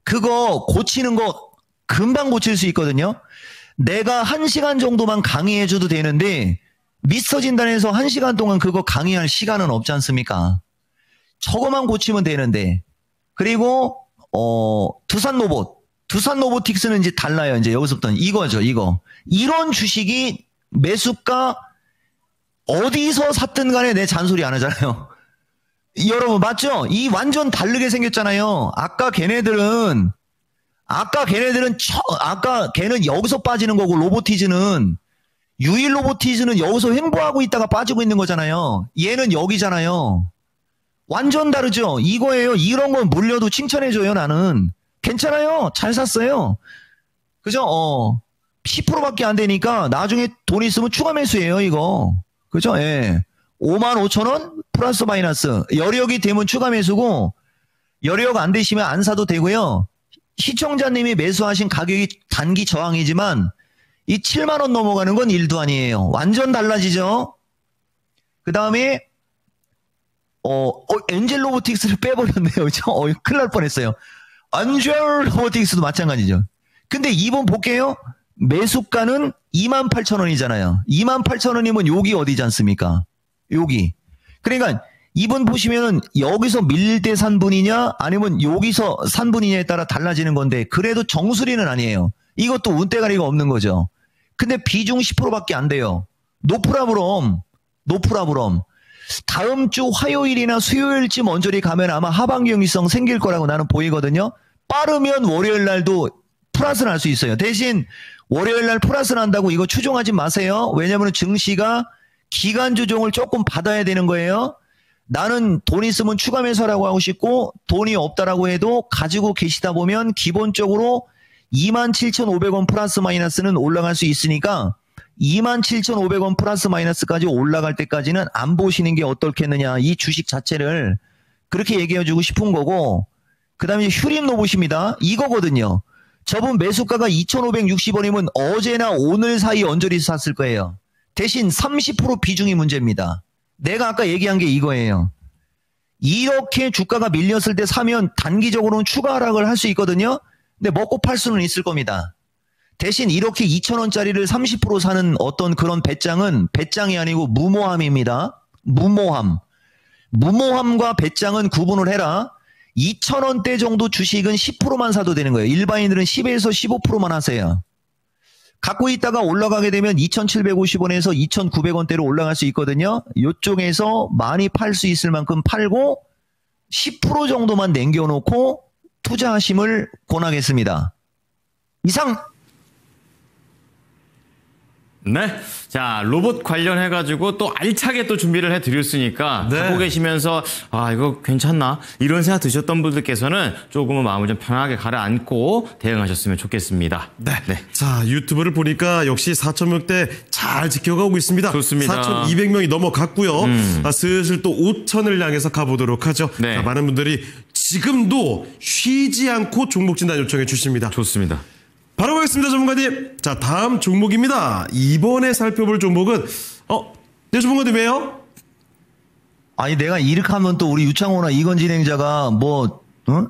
그거 고치는 거 금방 고칠 수 있거든요. 내가 1시간 정도만 강의해줘도 되는데 미스터 진단에서 1시간 동안 그거 강의할 시간은 없지 않습니까? 저거만 고치면 되는데. 그리고 두산 로보틱스는 이제 달라요. 이제 여기서부터는 이거죠. 이거. 이런 주식이 매수가 어디서 샀든 간에 내 잔소리 안 하잖아요. 여러분 맞죠? 이 완전 다르게 생겼잖아요. 아까 걔네들은 여기서 빠지는 거고 로보티즈는 유일 로보티즈는 여기서 횡보하고 있다가 빠지고 있는 거잖아요. 얘는 여기잖아요. 완전 다르죠? 이거예요. 이런 건 물려도 칭찬해줘요, 나는. 괜찮아요. 잘 샀어요. 그죠? 10%밖에 안 되니까 나중에 돈 있으면 추가 매수예요, 이거. 그죠? 예. 55,000원 플러스 마이너스. 여력이 되면 추가 매수고, 여력 안 되시면 안 사도 되고요. 시청자님이 매수하신 가격이 단기 저항이지만, 이 7만원 넘어가는 건 일도 아니에요. 완전 달라지죠? 그 다음에, 엔젤 로보틱스를 빼버렸네요. 그죠? 큰일 날 뻔했어요. 엔젤 로보틱스도 마찬가지죠. 근데 이번 볼게요. 매수가는 28,000원이잖아요. 28,000원이면 여기 어디지 않습니까? 여기. 그러니까 이번 보시면은 여기서 밀릴 때 산 분이냐 아니면 여기서 산 분이냐에 따라 달라지는 건데 그래도 정수리는 아니에요. 이것도 운대가리가 없는 거죠. 근데 비중 10%밖에 안 돼요. 노프라브럼. 다음 주 화요일이나 수요일쯤 언저리 가면 아마 하반기 경직성 생길 거라고 나는 보이거든요. 빠르면 월요일 날도 플러스 날 수 있어요. 대신 월요일 날 플러스 난다고 이거 추종하지 마세요. 왜냐하면 증시가 기간 조정을 조금 받아야 되는 거예요. 나는 돈 있으면 추가 매수라고 하고 싶고 돈이 없다라고 해도 가지고 계시다 보면 기본적으로 27,500원 플러스 마이너스는 올라갈 수 있으니까 27,500원 플러스 마이너스까지 올라갈 때까지는 안 보시는 게 어떻겠느냐. 이 주식 자체를 그렇게 얘기해주고 싶은 거고, 그 다음에 휴림 로봇입니다. 이거거든요. 저분 매수가가 2,560원이면 어제나 오늘 사이 언저리 샀을 거예요. 대신 30% 비중이 문제입니다. 내가 아까 얘기한 게 이거예요. 이렇게 주가가 밀렸을 때 사면 단기적으로는 추가 하락을 할 수 있거든요. 근데 먹고 팔 수는 있을 겁니다. 대신 이렇게 2,000원짜리를 30% 사는 어떤 그런 배짱은 배짱이 아니고 무모함입니다. 무모함. 무모함과 배짱은 구분을 해라. 2,000원대 정도 주식은 10%만 사도 되는 거예요. 일반인들은 10에서 15%만 하세요. 갖고 있다가 올라가게 되면 2,750원에서 2,900원대로 올라갈 수 있거든요. 이쪽에서 많이 팔 수 있을 만큼 팔고 10% 정도만 남겨놓고 투자하심을 권하겠습니다. 이상. 네. 자, 로봇 관련해가지고 또 알차게 또 준비를 해드렸으니까 네. 갖고 계시면서 아, 이거 괜찮나? 이런 생각 드셨던 분들께서는 조금은 마음을 좀 편하게 가라앉고 대응하셨으면 좋겠습니다. 네. 자, 유튜브를 보니까 역시 4,000명대 잘 지켜가고 있습니다. 좋습니다. 4,200명이 넘어갔고요. 슬슬 또 5,000을 향해서 가보도록 하죠. 네. 자, 많은 분들이 지금도 쉬지 않고 종목 진단 요청해 주십니다. 좋습니다. 바로 가겠습니다, 전문가님. 자, 다음 종목입니다. 이번에 살펴볼 종목은 네, 전문가님 왜요? 아니 내가 이렇게 하면 또 우리 유창호나 이건 진행자가 뭐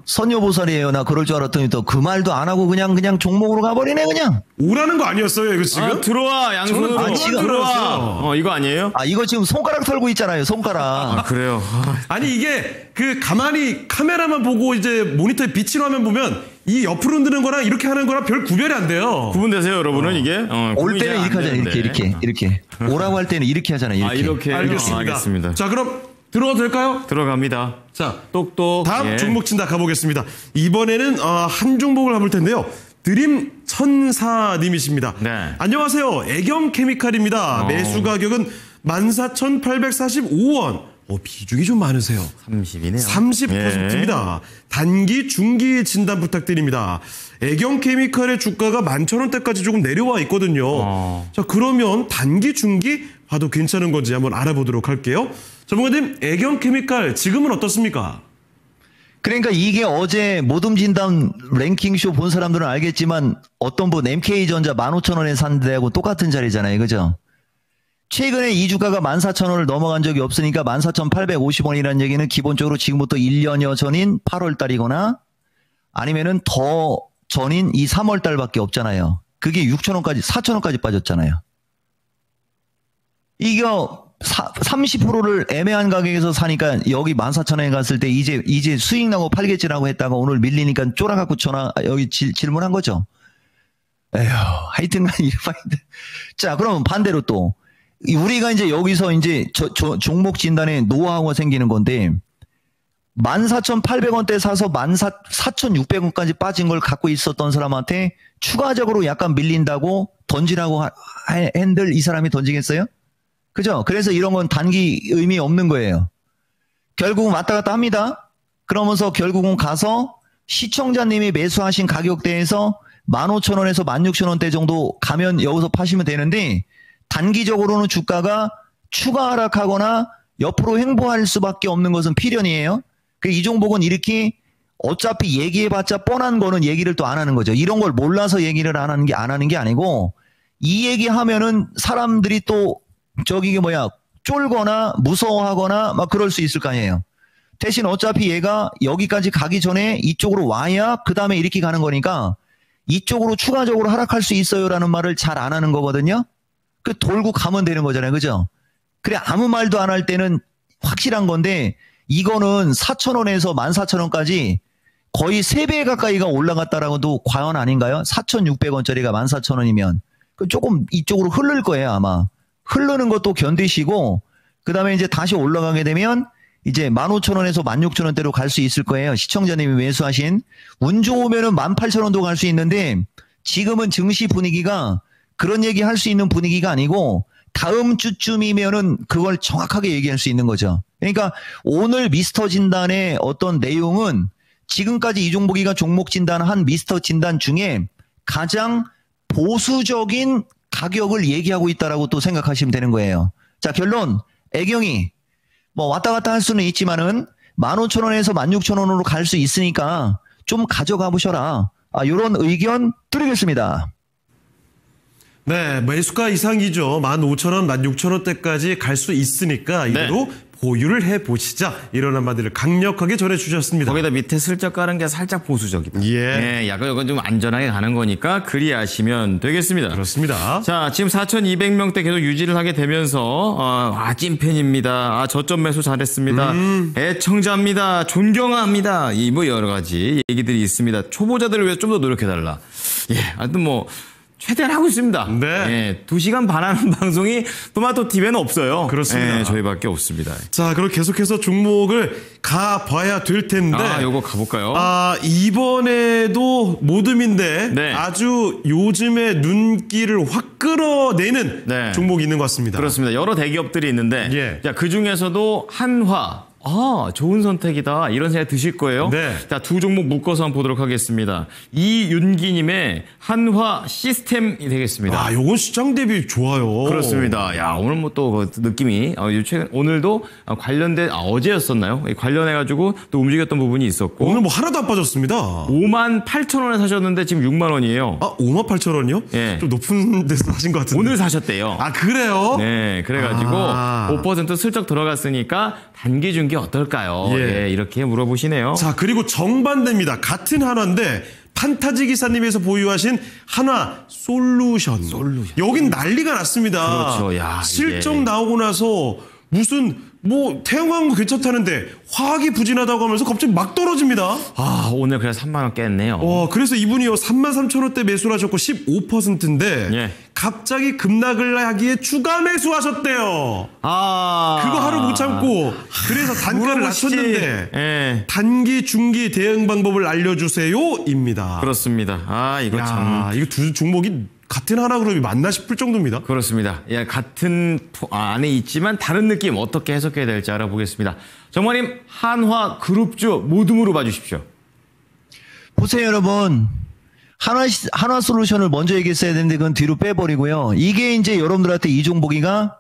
선녀보살이에요 나 그럴 줄 알았더니 또 그 말도 안 하고 그냥 종목으로 가버리네 그냥. 오라는 거 아니었어요, 이거 지금? 아, 들어와, 양손으로. 저는 지금 들어와. 이거 아니에요? 아 이거 지금 손가락 털고 있잖아요 손가락. 아, 그래요. 아니 이게 그 가만히 카메라만 보고 이제 모니터에 비친 화면 보면 이 옆으로 흔드는 거랑 이렇게 하는 거랑 별 구별이 안 돼요. 구분되세요, 여러분은 이게? 올 구분이 때는 잘안 이렇게 하잖아요 되는데. 이렇게 오라고 할 때는 이렇게 하잖아요 이렇게. 아, 이렇게. 알겠습니다. 알겠습니다. 자, 그럼 들어가도 될까요? 들어갑니다. 자, 똑똑. 다음 예. 종목 친다 가보겠습니다. 이번에는 한 종목을 가볼 텐데요. 드림 천사님이십니다. 네. 안녕하세요. 애경 케미칼입니다. 매수 가격은 14,845원. 비중이 좀 많으세요. 30이네요. 30%입니다. 단기, 중기 진단 부탁드립니다. 애경 케미칼의 주가가 11,000원대까지 조금 내려와 있거든요. 자, 그러면 단기, 중기 봐도 괜찮은 건지 한번 알아보도록 할게요. 전문가님, 애경 케미칼 지금은 어떻습니까? 그러니까 이게 어제 모둠 진단 랭킹쇼 본 사람들은 알겠지만 어떤 분 MK전자 15,000원에 산 데하고 똑같은 자리잖아요. 그죠? 최근에 이 주가가 14,000원을 넘어간 적이 없으니까 14,850원이라는 얘기는 기본적으로 지금부터 1년여 전인 8월 달이거나 아니면은 더 전인 이 3월 달밖에 없잖아요. 그게 6,000원까지 4,000원까지 빠졌잖아요. 이거 30%를 애매한 가격에서 사니까 여기 14,000원에 갔을 때 이제 수익 나고 팔겠지라고 했다가 오늘 밀리니까 쫄아갖고 여기 질문한 거죠. 에휴, 하여튼간 이러는데. 자, 그럼 반대로 또 우리가 이제 여기서 이제 종목 진단에 노하우가 생기는 건데 14,800원대 사서 14,600원까지 빠진 걸 갖고 있었던 사람한테 추가적으로 약간 밀린다고 던지라고 핸들 이 사람이 던지겠어요? 그죠? 그래서 이런 건 단기 의미 없는 거예요. 결국은 왔다 갔다 합니다. 그러면서 결국은 가서 시청자님이 매수하신 가격대에서 15,000원에서 16,000원대 정도 가면 여기서 파시면 되는데 단기적으로는 주가가 추가 하락하거나 옆으로 횡보할 수밖에 없는 것은 필연이에요. 이 종목은 이렇게 어차피 얘기해봤자 뻔한 거는 얘기를 또 안 하는 거죠. 이런 걸 몰라서 얘기를 안 하는 게 아니고 이 얘기하면은 사람들이 또 쫄거나 무서워하거나 막 그럴 수 있을 거 아니에요. 대신 어차피 얘가 여기까지 가기 전에 이쪽으로 와야 그 다음에 이렇게 가는 거니까 이쪽으로 추가적으로 하락할 수 있어요라는 말을 잘 안 하는 거거든요. 그 돌고 가면 되는 거잖아요. 그죠? 그래 아무 말도 안 할 때는 확실한 건데 이거는 4,000원에서 14,000원까지 거의 3배 가까이가 올라갔다라고도 과연 아닌가요? 4,600원짜리가 14,000원이면 조금 이쪽으로 흐를 거예요 아마. 흐르는 것도 견디시고 그 다음에 이제 다시 올라가게 되면 이제 15,000원에서 16,000원대로 갈 수 있을 거예요. 시청자님이 매수하신 운 좋으면은 18,000원도 갈 수 있는데 지금은 증시 분위기가 그런 얘기 할 수 있는 분위기가 아니고 다음 주쯤이면은 그걸 정확하게 얘기할 수 있는 거죠. 그러니까 오늘 미스터 진단의 어떤 내용은 지금까지 이종복이가 종목 진단한 미스터 진단 중에 가장 보수적인 가격을 얘기하고 있다라고 또 생각하시면 되는 거예요. 자, 결론. 애경이 뭐 왔다 갔다 할 수는 있지만은 15,000원에서 16,000원으로 갈 수 있으니까 좀 가져가 보셔라. 요런 의견 드리겠습니다. 네, 매수가 이상이죠. 15,000원, 16,000원대까지 갈 수 있으니까 이대로 보유를 해보시자. 이런 한마디를 강력하게 전해주셨습니다. 거기다 밑에 슬쩍 깔은 게 살짝 보수적이다. 예. 약간 이건 좀 안전하게 가는 거니까 그리하시면 되겠습니다. 그렇습니다. 자, 지금 4,200명대 계속 유지를 하게 되면서 찐팬입니다. 저점 매수 잘했습니다. 애청자입니다. 존경합니다. 뭐 여러 가지 얘기들이 있습니다. 초보자들을 위해서 좀 더 노력해달라. 하여튼 뭐 최대한 하고 있습니다. 네. 2시간 반 하는 방송이 토마토 TV에는 없어요. 그렇습니다. 저희밖에 없습니다. 자, 그럼 계속해서 종목을 가봐야 될 텐데. 요거 가볼까요? 이번에도 모듬인데 네. 아주 요즘에 눈길을 확 끌어내는 네. 종목이 있는 것 같습니다. 그렇습니다. 여러 대기업들이 있는데 예. 자, 그 중에서도 한화. 좋은 선택이다. 이런 생각 드실 거예요. 네. 자, 두 종목 묶어서 한번 보도록 하겠습니다. 이윤기님의 한화 시스템이 되겠습니다. 요건 시장 대비 좋아요. 그렇습니다. 오늘 뭐 또 느낌이 최근 오늘도 관련된 어제였었나요? 관련해가지고 또 움직였던 부분이 있었고 오늘 뭐 하나도 안 빠졌습니다. 58,000원에 사셨는데 지금 6만 원이에요. 58,000원이요? 예. 좀 높은 데서 사신 것 같은데. 오늘 사셨대요. 그래요? 네, 그래가지고 5% 슬쩍 들어갔으니까 단기 중기 어떨까요? 예. 이렇게 물어보시네요. 자, 그리고 정반대입니다. 같은 한화인데 판타지 기사님에서 보유하신 한화 솔루션. 여긴 난리가 났습니다. 그렇죠. 실적 이게. 나오고 나서 무슨 뭐 태양광 괜찮다는데 화학이 부진하다고 하면서 갑자기 막 떨어집니다. 오늘 그냥 3만 원 깼네요. 그래서 이분이요 33,000원대 매수를 하셨고 15%인데 예. 갑자기 급락을 하기에 추가 매수하셨대요. 그거 하루 못 참고 그래서 단가를 물어보시지. 낮췄는데 예. 단기, 중기 대응 방법을 알려주세요입니다. 그렇습니다. 이거 참 이거 두 종목이 같은 하나그룹이 맞나 싶을 정도입니다. 그렇습니다. 같은 안에 있지만 다른 느낌 어떻게 해석해야 될지 알아보겠습니다. 정모님 한화 그룹주 모둠으로 봐주십시오. 보세요, 여러분. 한화 솔루션을 먼저 얘기했어야 되는데 그건 뒤로 빼버리고요. 이게 이제 여러분들한테 이종복이가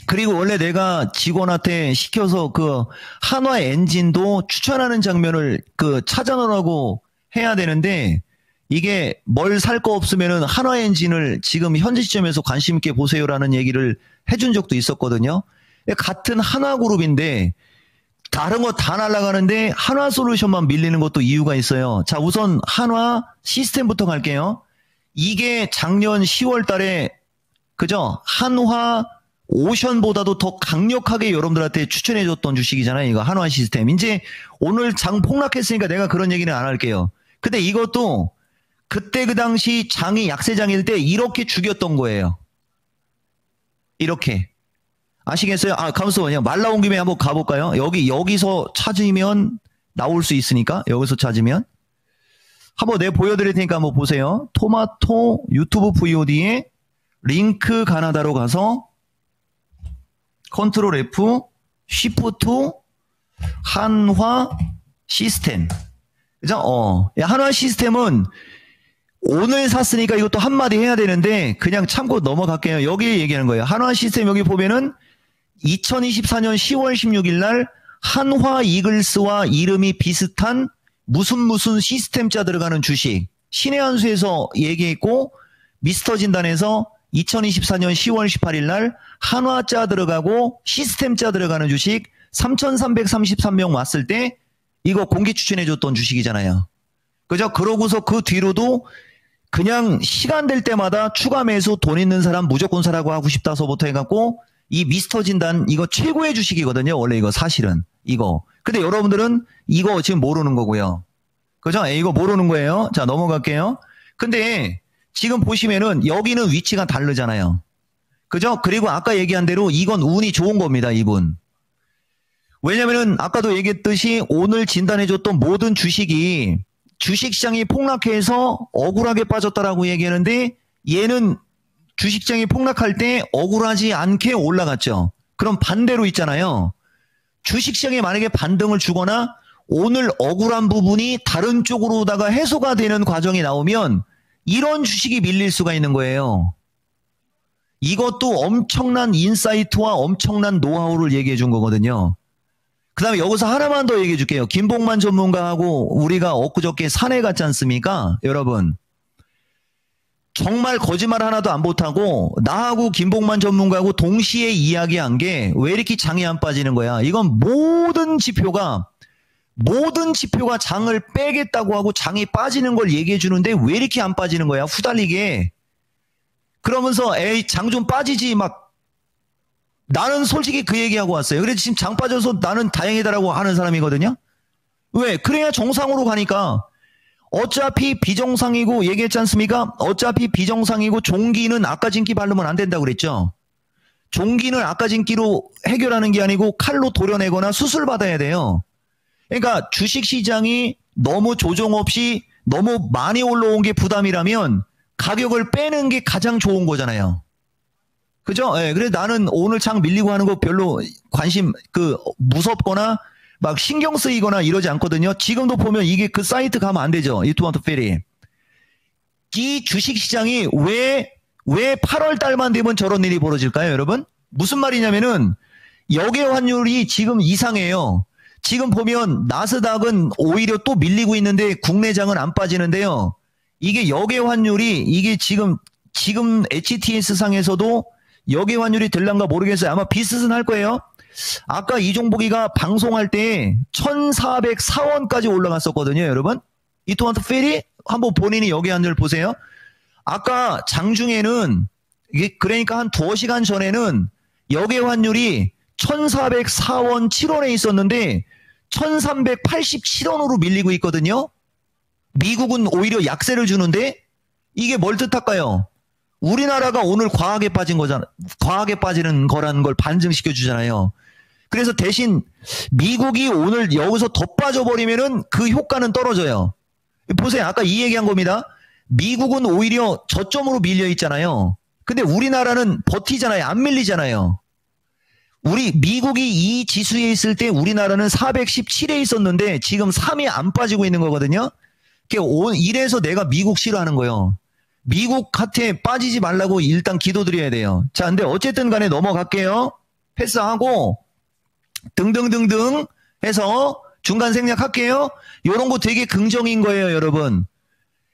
그리고 원래 내가 직원한테 시켜서 그 한화 엔진도 추천하는 장면을 찾아놓으라고 해야 되는데 이게 뭘 살 거 없으면은 한화 엔진을 지금 현재 시점에서 관심 있게 보세요라는 얘기를 해준 적도 있었거든요. 같은 한화그룹인데 다른 거 다 날아가는데 한화 솔루션만 밀리는 것도 이유가 있어요. 자, 우선 한화 시스템부터 갈게요. 이게 작년 10월 달에 그죠? 한화 오션보다도 더 강력하게 여러분들한테 추천해줬던 주식이잖아요. 이거 한화 시스템. 이제 오늘 장 폭락했으니까 내가 그런 얘기는 안 할게요. 근데 이것도 그때 그 당시 장이 약세장일 때 이렇게 죽였던 거예요. 이렇게. 아시겠어요? 가만있어 그냥 말 나온 김에 한번 가볼까요? 여기서 찾으면 나올 수 있으니까 여기서 찾으면 한번 내가 보여드릴 테니까 한번 보세요. 토마토 유튜브 VOD에 링크 가나다로 가서 컨트롤 F 쉬프트 한화 시스템. 그죠? 한화 시스템은 오늘 샀으니까 이것도 한마디 해야 되는데 그냥 참고 넘어갈게요. 여기 얘기하는 거예요. 한화 시스템 여기 보면은 2024년 10월 16일 날 한화 이글스와 이름이 비슷한 무슨 시스템자 들어가는 주식 신의 한수에서 얘기했고 미스터 진단에서 2024년 10월 18일 날 한화자 들어가고 시스템자 들어가는 주식 3,333명 왔을 때 이거 공개 추천해줬던 주식이잖아요. 그죠? 그러고서 그 뒤로도 그냥 시간 될 때마다 추가 매수 돈 있는 사람 무조건 사라고 하고 싶다서부터 해갖고 이 미스터 진단 이거 최고의 주식이거든요. 원래 이거 사실은 이거. 근데 여러분들은 이거 지금 모르는 거고요. 그죠? 이거 모르는 거예요. 자, 넘어갈게요. 근데 지금 보시면은 여기는 위치가 다르잖아요. 그죠? 그리고 아까 얘기한 대로 이건 운이 좋은 겁니다. 이분. 왜냐면은 아까도 얘기했듯이 오늘 진단해줬던 모든 주식이 주식시장이 폭락해서 억울하게 빠졌다라고 얘기하는데 얘는 주식시장이 폭락할 때 억울하지 않게 올라갔죠. 그럼 반대로 있잖아요. 주식시장에 만약에 반등을 주거나 오늘 억울한 부분이 다른 쪽으로다가 해소가 되는 과정이 나오면 이런 주식이 밀릴 수가 있는 거예요. 이것도 엄청난 인사이트와 엄청난 노하우를 얘기해 준 거거든요. 그 다음에 여기서 하나만 더 얘기해 줄게요. 김봉만 전문가하고 우리가 엊그저께 산에 갔지 않습니까? 여러분. 정말 거짓말 하나도 안 못하고 나하고 김봉만 전문가하고 동시에 이야기한 게 왜 이렇게 장이 안 빠지는 거야? 이건 모든 지표가 장을 빼겠다고 하고 장이 빠지는 걸 얘기해 주는데 왜 이렇게 안 빠지는 거야? 후달리게. 그러면서 에이 장 좀 빠지지 막 나는 솔직히 그 얘기하고 왔어요. 그래서 지금 장 빠져서 나는 다행이다라고 하는 사람이거든요. 왜? 그래야 정상으로 가니까. 어차피 비정상이고 얘기했지 않습니까? 어차피 비정상이고 종기는 아까진기 바르면 안 된다고 그랬죠. 종기는 아까진기로 해결하는 게 아니고 칼로 도려내거나 수술 받아야 돼요. 그러니까 주식시장이 너무 조정 없이 너무 많이 올라온 게 부담이라면 가격을 빼는 게 가장 좋은 거잖아요. 그죠? 예, 그래서 나는 오늘 장 밀리고 하는 거 별로 무섭거나 막 신경 쓰이거나 이러지 않거든요. 지금도 보면 이게 그 사이트 가면 안 되죠. 유튜브 페리. 이 주식시장이 왜 8월 달만 되면 저런 일이 벌어질까요, 여러분? 무슨 말이냐면은 역외 환율이 지금 이상해요. 지금 보면 나스닥은 오히려 또 밀리고 있는데 국내장은 안 빠지는데요. 이게 역외 환율이 이게 지금 HTS 상에서도 역외 환율이 될란가 모르겠어요. 아마 비슷은 할 거예요. 아까 이종복이가 방송할 때 1404원까지 올라갔었거든요, 여러분. 이토마토 페리 한번 본인이 역외 환율 보세요. 아까 장중에는 이게 그러니까 한 두어 시간 전에는 역외 환율이 1404원 7원에 있었는데 1387원으로 밀리고 있거든요. 미국은 오히려 약세를 주는데 이게 뭘 뜻할까요? 우리나라가 오늘 과하게 빠진 거잖아. 과하게 빠지는 거라는 걸 반증시켜 주잖아요. 그래서 대신 미국이 오늘 여기서 더 빠져버리면은 그 효과는 떨어져요. 보세요. 아까 이 얘기한 겁니다. 미국은 오히려 저점으로 밀려 있잖아요. 근데 우리나라는 버티잖아요. 안 밀리잖아요. 미국이 이 지수에 있을 때 우리나라는 417에 있었는데 지금 3이 안 빠지고 있는 거거든요. 이래서 내가 미국 싫어하는 거예요. 미국한테 빠지지 말라고 일단 기도드려야 돼요. 자, 근데 어쨌든 간에 넘어갈게요. 패스하고 등등등등 해서 중간 생략할게요. 요런 거 되게 긍정인 거예요, 여러분.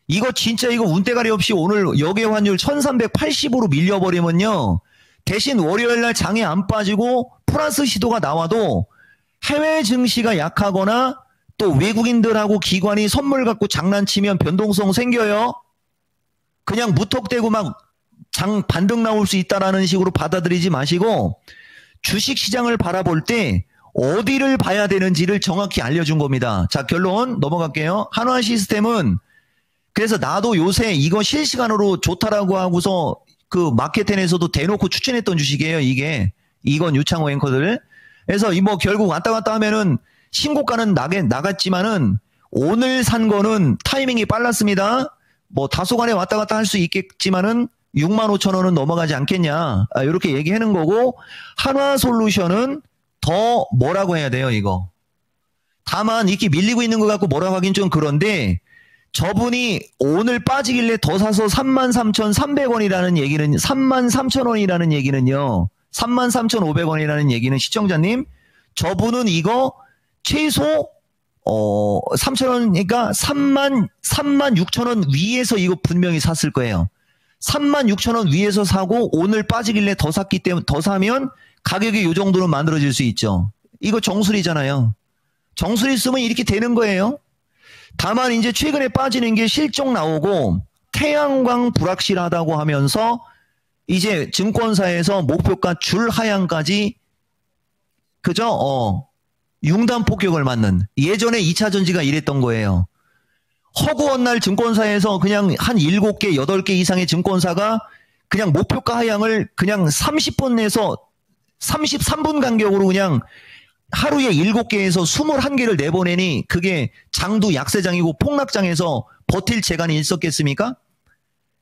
이거 진짜 이거 운대가리 없이 오늘 역외 환율 1380으로 밀려버리면요. 대신 월요일 날 장이 안 빠지고 플러스 시도가 나와도 해외 증시가 약하거나 또 외국인들하고 기관이 선물 갖고 장난치면 변동성 생겨요. 그냥 무턱대고 막 장 반등 나올 수 있다라는 식으로 받아들이지 마시고 주식시장을 바라볼 때 어디를 봐야 되는지를 정확히 알려준 겁니다. 자, 결론 넘어갈게요. 한화시스템은 그래서 나도 요새 이거 실시간으로 좋다라고 하고서 그 마켓텐에서도 대놓고 추천했던 주식이에요. 이건 유창호 앵커들. 그래서 뭐 결국 왔다 갔다 하면은 신고가는 나갔지만은 오늘 산 거는 타이밍이 빨랐습니다. 뭐 다소간에 왔다 갔다 할 수 있겠지만은 65,000원은 넘어가지 않겠냐. 이렇게 얘기하는 거고 한화솔루션은 더 뭐라고 해야 돼요, 이거. 다만 이렇게 밀리고 있는 것 같고 뭐라고 하긴 좀 그런데 저분이 오늘 빠지길래 더 사서 33,300원이라는 얘기는 33,000원이라는 얘기는요. 33,500원이라는 얘기는 시청자님 저분은 이거 최소 3,000원이니까 36,000원 위에서 이거 분명히 샀을 거예요. 36,000원 위에서 사고 오늘 빠지길래 더 샀기 때문에 더 사면 가격이 이 정도로 만들어질 수 있죠. 이거 정수리잖아요. 정수리 쓰면 이렇게 되는 거예요. 다만 이제 최근에 빠지는 게 실적 나오고 태양광 불확실하다고 하면서 이제 증권사에서 목표가 줄 하향까지 그죠? 융단 폭격을 맞는 예전에 2차 전지가 이랬던 거예요. 허구한 날 증권사에서 그냥 한 7개, 8개 이상의 증권사가 그냥 목표가 하향을 그냥 30분 내서 33분 간격으로 그냥 하루에 7개에서 21개를 내보내니 그게 장도 약세장이고 폭락장에서 버틸 재간이 있었겠습니까?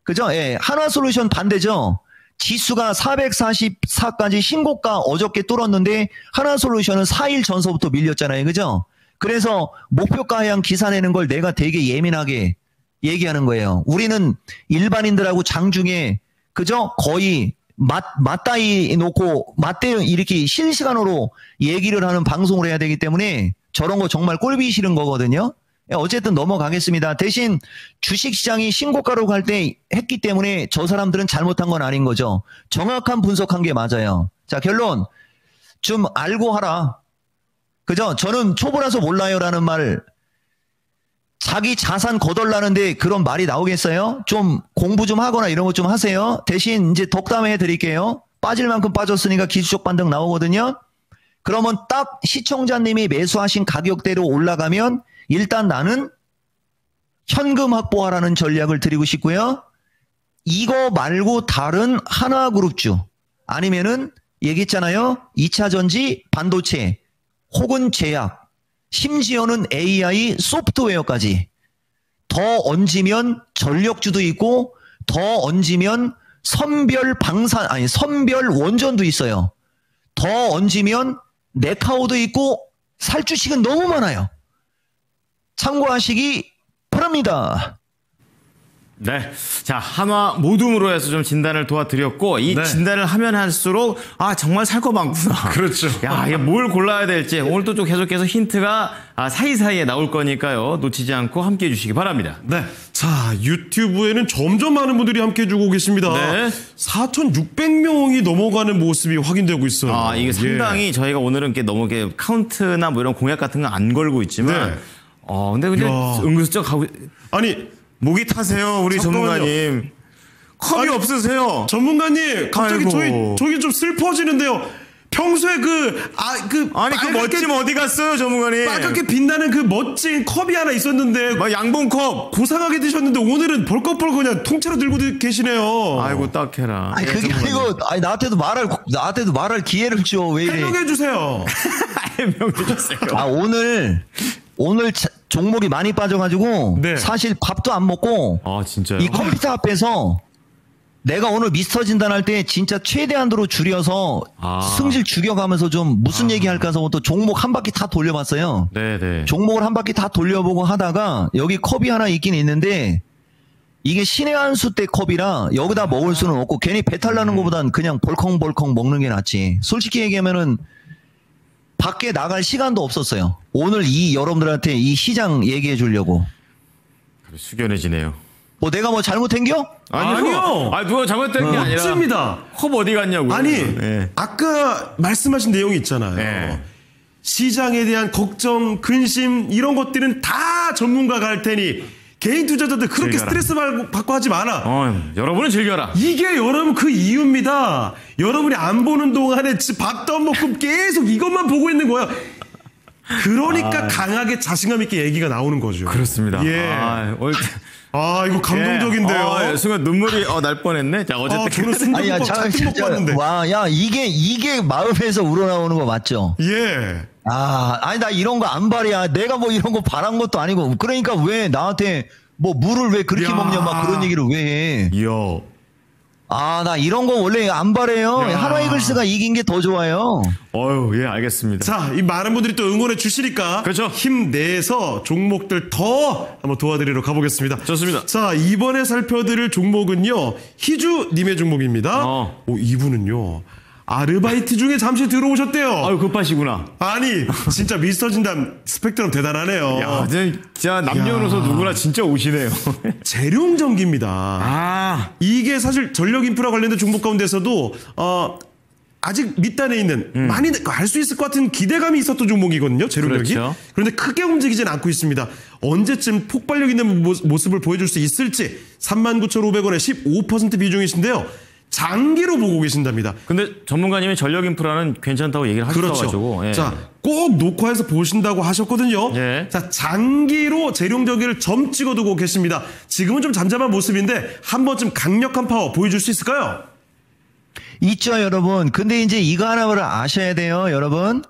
그죠? 예. 한화솔루션 반대죠. 지수가 444까지 신고가 어저께 뚫었는데 한화솔루션은 4일 전서부터 밀렸잖아요. 그죠? 그래서 목표가 하향 기사 내는 걸 내가 되게 예민하게 얘기하는 거예요. 우리는 일반인들하고 장중에 그죠? 거의 맞다이 놓고 맞대 이렇게 실시간으로 얘기를 하는 방송을 해야 되기 때문에 저런 거 정말 꼴보기 싫은 거거든요. 어쨌든 넘어가겠습니다. 대신 주식시장이 신고가로 갈 때 했기 때문에 저 사람들은 잘못한 건 아닌 거죠. 정확한 분석한 게 맞아요. 자, 결론. 좀 알고 하라. 그죠? 저는 초보라서 몰라요라는 말, 자기 자산 거덜나는데 그런 말이 나오겠어요? 좀 공부 좀 하거나 이런 거 좀 하세요. 대신 이제 덕담해 드릴게요. 빠질 만큼 빠졌으니까 기술적 반등 나오거든요. 그러면 딱 시청자님이 매수하신 가격대로 올라가면 일단 나는 현금 확보하라는 전략을 드리고 싶고요. 이거 말고 다른 하나그룹주 아니면은 얘기했잖아요. 2차전지, 반도체 혹은 제약, 심지어는 AI, 소프트웨어까지 더 얹으면 전력주도 있고 더 얹으면 선별 원전도 있어요. 더 얹으면 네카오도 있고 살 주식은 너무 많아요. 참고하시기 바랍니다. 네. 자, 한화 모둠으로 해서 좀 진단을 도와드렸고, 이 네. 진단을 하면 할수록, 아, 정말 살 거 많구나. 그렇죠. 야, 이게 뭘 골라야 될지, 오늘 또 계속해서 힌트가 사이사이에 나올 거니까요. 놓치지 않고 함께 해주시기 바랍니다. 네. 자, 유튜브에는 점점 많은 분들이 함께 해주고 계십니다. 네. 4,600명이 넘어가는 모습이 확인되고 있어요. 아, 이게 상당히 저희가 오늘은 이렇게 너무 이렇게 카운트나 뭐 이런 공약 같은 거 안 걸고 있지만, 네. 근데 그냥 야. 은근슬쩍 가고, 아니, 목이 타세요, 우리 잠깐만요. 전문가님. 컵이 아니, 없으세요. 전문가님, 갑자기 아이고. 저기 좀 슬퍼지는데요. 평소에 아니, 그 빨갛게- 멋짐 어디 갔어요, 전문가님? 빨갛게 빛나는 그 멋진 컵이 하나 있었는데 막 양봉컵. 고상하게 드셨는데 오늘은 벌컥벌컥 그냥 통째로 들고 계시네요. 아이고, 딱해라. 아니 그게 아니고 아니 나한테도 말할 기회를 줘. 왜 이래? 해명해 주세요. 해명해주세요. 아 오늘 종목이 많이 빠져가지고 네. 사실 밥도 안 먹고 아, 진짜요? 이 컴퓨터 앞에서 내가 오늘 미스터 진단할 때 진짜 최대한으로 줄여서 아. 승질 죽여가면서 좀 무슨 얘기할까 해서 또 종목 한 바퀴 다 돌려봤어요. 네네. 종목을 한 바퀴 다 돌려보고 하다가 여기 컵이 하나 있긴 있는데 이게 신의 한 수 때 컵이라 여기다 먹을 수는 없고 괜히 배탈 나는 것보단 그냥 벌컹벌컹 먹는 게 낫지. 솔직히 얘기하면은 밖에 나갈 시간도 없었어요. 오늘 여러분들한테 이 시장 얘기해 주려고. 숙연해지네요. 뭐 내가 뭐 잘못한겨? 아니요. 아, 누가 잘못된 게 아니라. 없습니다. 컵 어디 갔냐고요. 아니, 네. 아까 말씀하신 내용이 있잖아요. 네. 시장에 대한 걱정, 근심 이런 것들은 다 전문가가 할 테니 개인 투자자들 그렇게 즐겨라. 스트레스 받고 하지 마라. 여러분은 즐겨라. 이게 여러분 그 이유입니다. 여러분이 안 보는 동안에 밥도 안 먹고 계속 이것만 보고 있는 거야. 그러니까 강하게 자신감 있게 얘기가 나오는 거죠. 그렇습니다. 예. 이거 감동적인데요. 순간 눈물이 날 뻔했네. 자, 어쨌든. 저는 순간국밥 자주 먹고 왔는데. 와, 야, 이게 마음에서 우러나오는 거 맞죠? 예. 아니, 나 이런 거 안 바래야. 내가 뭐 이런 거 바란 것도 아니고. 그러니까 왜 나한테 뭐 물을 왜 그렇게 야. 먹냐, 막 그런 얘기를 왜 해. 이야. 나 이런 거 원래 안 바래요. 야. 한화이글스가 이긴 게 더 좋아요. 예, 알겠습니다. 자, 이 많은 분들이 또 응원해 주시니까 그렇죠. 힘내서 종목들 더 한번 도와드리러 가보겠습니다. 좋습니다. 자, 이번에 살펴드릴 종목은요. 희주님의 종목입니다. 이분은요. 아르바이트 중에 잠시 들어오셨대요. 아유, 급하시구나. 아니, 진짜 미스터 진단 스펙트럼 대단하네요. 야, 진짜 남녀노소 누구나 진짜 오시네요. 재룡전기입니다. 이게 사실 전력 인프라 관련된 종목 가운데서도 아직 밑단에 있는 많이 알 수 있을 것 같은 기대감이 있었던 종목이거든요. 재룡전기. 그렇죠. 그런데 크게 움직이진 않고 있습니다. 언제쯤 폭발력 있는 모습을 보여줄 수 있을지 39,500원에 15% 비중이신데요. 장기로 보고 계신답니다. 근데 전문가님이 전력 인프라는 괜찮다고 얘기를 하셔가지고. 그렇죠. 자, 꼭 녹화해서 보신다고 하셨거든요. 예. 자, 장기로 재룡전기를 점 찍어두고 계십니다. 지금은 좀 잠잠한 모습인데 한 번쯤 강력한 파워 보여줄 수 있을까요? 있죠, 여러분. 근데 이제 이거 하나를 아셔야 돼요, 여러분.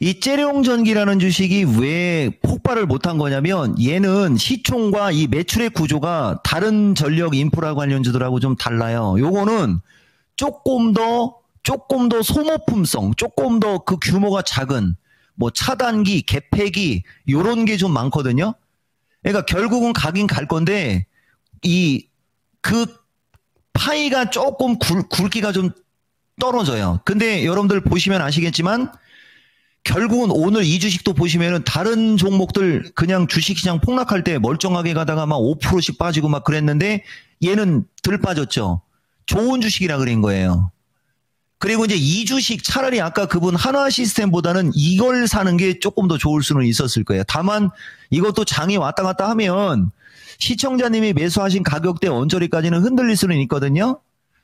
이 재룡전기라는 주식이 왜 폭발을 못한 거냐면 얘는 시총과 이 매출의 구조가 다른 전력 인프라 관련주들하고 좀 달라요. 요거는 조금 더 소모품성, 조금 더 그 규모가 작은 뭐 차단기, 개폐기 요런 게 좀 많거든요. 그러니까 결국은 가긴 갈 건데 그 파이가 조금 굵기가 좀 떨어져요. 근데 여러분들 보시면 아시겠지만 결국은 오늘 이 주식도 보시면은 다른 종목들 그냥 주식시장 폭락할 때 멀쩡하게 가다가 막 5%씩 빠지고 막 그랬는데 얘는 덜 빠졌죠. 좋은 주식이라 그런 거예요. 그리고 이제 이 주식 차라리 아까 그분 한화 시스템보다는 이걸 사는 게 조금 더 좋을 수는 있었을 거예요. 다만 이것도 장이 왔다 갔다 하면 시청자님이 매수하신 가격대 언저리까지는 흔들릴 수는 있거든요.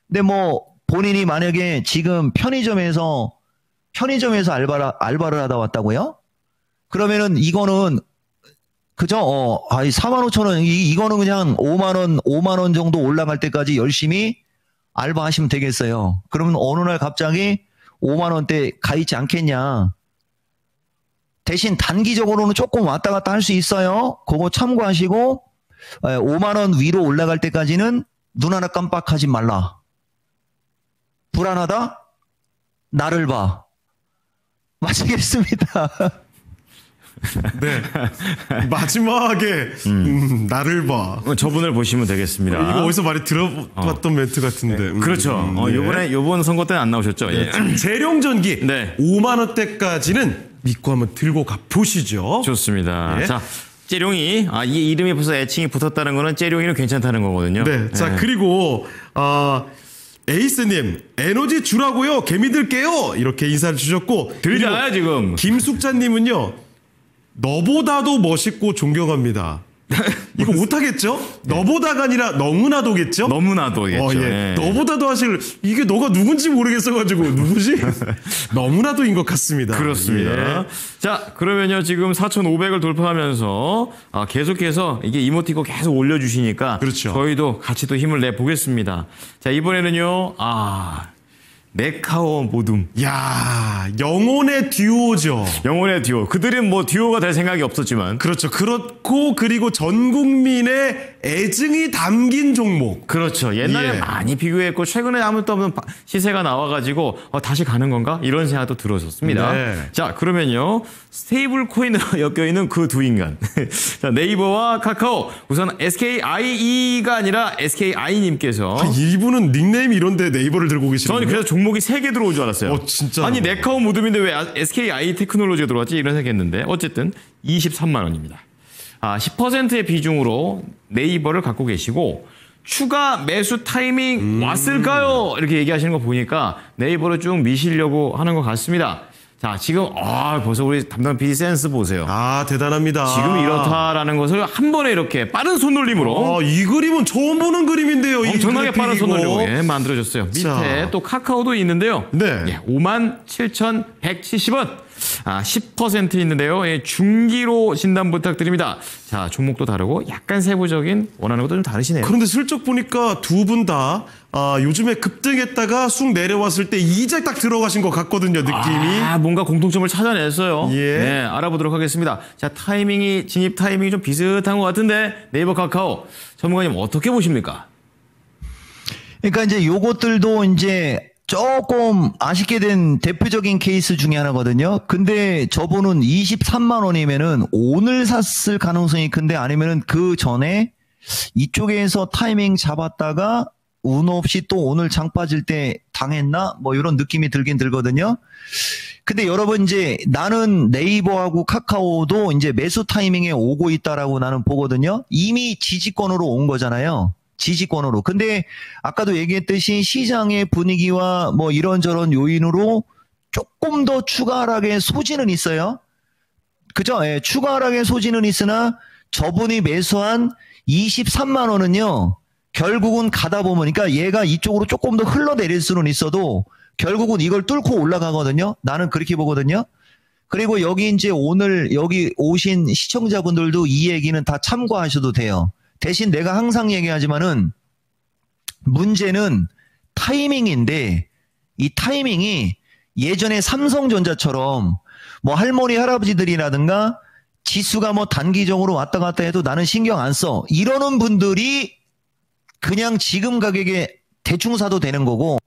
근데 뭐 본인이 만약에 지금 편의점에서 알바를 하다 왔다고요? 그러면은 이거는 그죠? 45,000원 이거는 그냥 5만 원 정도 올라갈 때까지 열심히 알바하시면 되겠어요. 그러면 어느 날 갑자기 5만 원대 가 있지 않겠냐? 대신 단기적으로는 조금 왔다 갔다 할 수 있어요. 그거 참고하시고 5만 원 위로 올라갈 때까지는 눈 하나 깜빡하지 말라. 불안하다? 나를 봐. 마치겠습니다. 네. 마지막에 나를 봐. 저분을 보시면 되겠습니다. 이거 어디서 많이 들어봤던 멘트 같은데. 그렇죠. 요번 선거 때는 안 나오셨죠? 예. 재룡전기 네. 5만 원대까지는 믿고 한번 들고 가 보시죠. 좋습니다. 예. 자, 째룡이 이 이름이 벌써 애칭이 붙었다는 거는 째룡이는 괜찮다는 거거든요. 네. 자, 그리고 에이스님 에너지 주라고요. 개미들 깨요. 이렇게 인사를 주셨고 들잖아요 지금. 김숙자님은요. 너보다도 멋있고 존경합니다. 이거 못하겠죠? 너보다가 아니라 너무나도겠죠? 너무나도겠죠. 예. 예. 너보다도 하실 이게 너가 누군지 모르겠어가지고 누구지? 너무나도인 것 같습니다. 그렇습니다. 예. 자, 그러면요 지금 4,500을 돌파하면서 계속해서 이게 이모티콘 계속 올려주시니까 그렇죠. 저희도 같이 또 힘을 내 보겠습니다. 자, 이번에는요 네카오 모둠. 야, 영혼의 듀오죠. 영혼의 듀오. 그들은 뭐 듀오가 될 생각이 없었지만. 그렇죠. 그렇고 그리고 전 국민의 애증이 담긴 종목. 그렇죠. 옛날에 예. 많이 비교했고 최근에 아무것도 없는 시세가 나와가지고 다시 가는 건가? 이런 생각도 들었었습니다. 네. 자, 그러면요. 스테이블 코인으로 엮여있는 그 두 인간. 자, 네이버와 카카오. 우선 SKIE가 아니라 SKI님께서. 이분은 닉네임이 이런데 네이버를 들고 계시는 저는 그래서 종목이 3개 들어올 줄 알았어요. 진짜. 아니, 네카오 무드인데 왜 SKI 테크놀로지가 들어왔지? 이런 생각했는데 어쨌든 23만 원입니다. 10%의 비중으로 네이버를 갖고 계시고 추가 매수 타이밍 왔을까요? 이렇게 얘기하시는 거 보니까 네이버를 쭉 미시려고 하는 것 같습니다. 자, 지금 벌써 우리 담당 PD 센스 보세요. 대단합니다. 지금 이렇다라는 것을 한 번에 이렇게 빠른 손놀림으로 이 그림은 처음 보는 그림인데요. 엄청나게 빠른 그래픽이고. 손놀림으로 만들어졌어요. 밑에 자. 또 카카오도 있는데요. 네. 57,170원. 10% 있는데요. 중기로 진단 부탁드립니다. 자, 종목도 다르고 약간 세부적인 원하는 것도 좀 다르시네요. 그런데 슬쩍 보니까 두 분 다 요즘에 급등했다가 쑥 내려왔을 때 이제 딱 들어가신 것 같거든요. 느낌이. 뭔가 공통점을 찾아냈어요. 예. 네, 알아보도록 하겠습니다. 자, 진입 타이밍이 좀 비슷한 것 같은데 네이버 카카오 전문가님 어떻게 보십니까? 그러니까 이제 요것들도 이제 조금 아쉽게 된 대표적인 케이스 중에 하나거든요. 근데 저분은 23만 원이면은 오늘 샀을 가능성이 큰데 아니면은 그 전에 이쪽에서 타이밍 잡았다가 운 없이 또 오늘 장 빠질 때 당했나? 뭐 이런 느낌이 들긴 들거든요. 근데 여러분 이제 나는 네이버하고 카카오도 이제 매수 타이밍에 오고 있다라고 나는 보거든요. 이미 지지권으로 온 거잖아요. 지지권으로. 근데 아까도 얘기했듯이 시장의 분위기와 뭐 이런저런 요인으로 조금 더 추가 하락의 소지는 있어요. 그죠? 예, 추가 하락의 소지는 있으나 저분이 매수한 23만 원은요. 결국은 가다 보면 그러니까 얘가 이쪽으로 조금 더 흘러내릴 수는 있어도 결국은 이걸 뚫고 올라가거든요. 나는 그렇게 보거든요. 그리고 여기 이제 오늘 여기 오신 시청자분들도 이 얘기는 다 참고하셔도 돼요. 대신 내가 항상 얘기하지만은 문제는 타이밍인데 이 타이밍이 예전에 삼성전자처럼 뭐 할머니 할아버지들이라든가 지수가 뭐 단기적으로 왔다 갔다 해도 나는 신경 안 써. 이러는 분들이 그냥 지금 가격에 대충 사도 되는 거고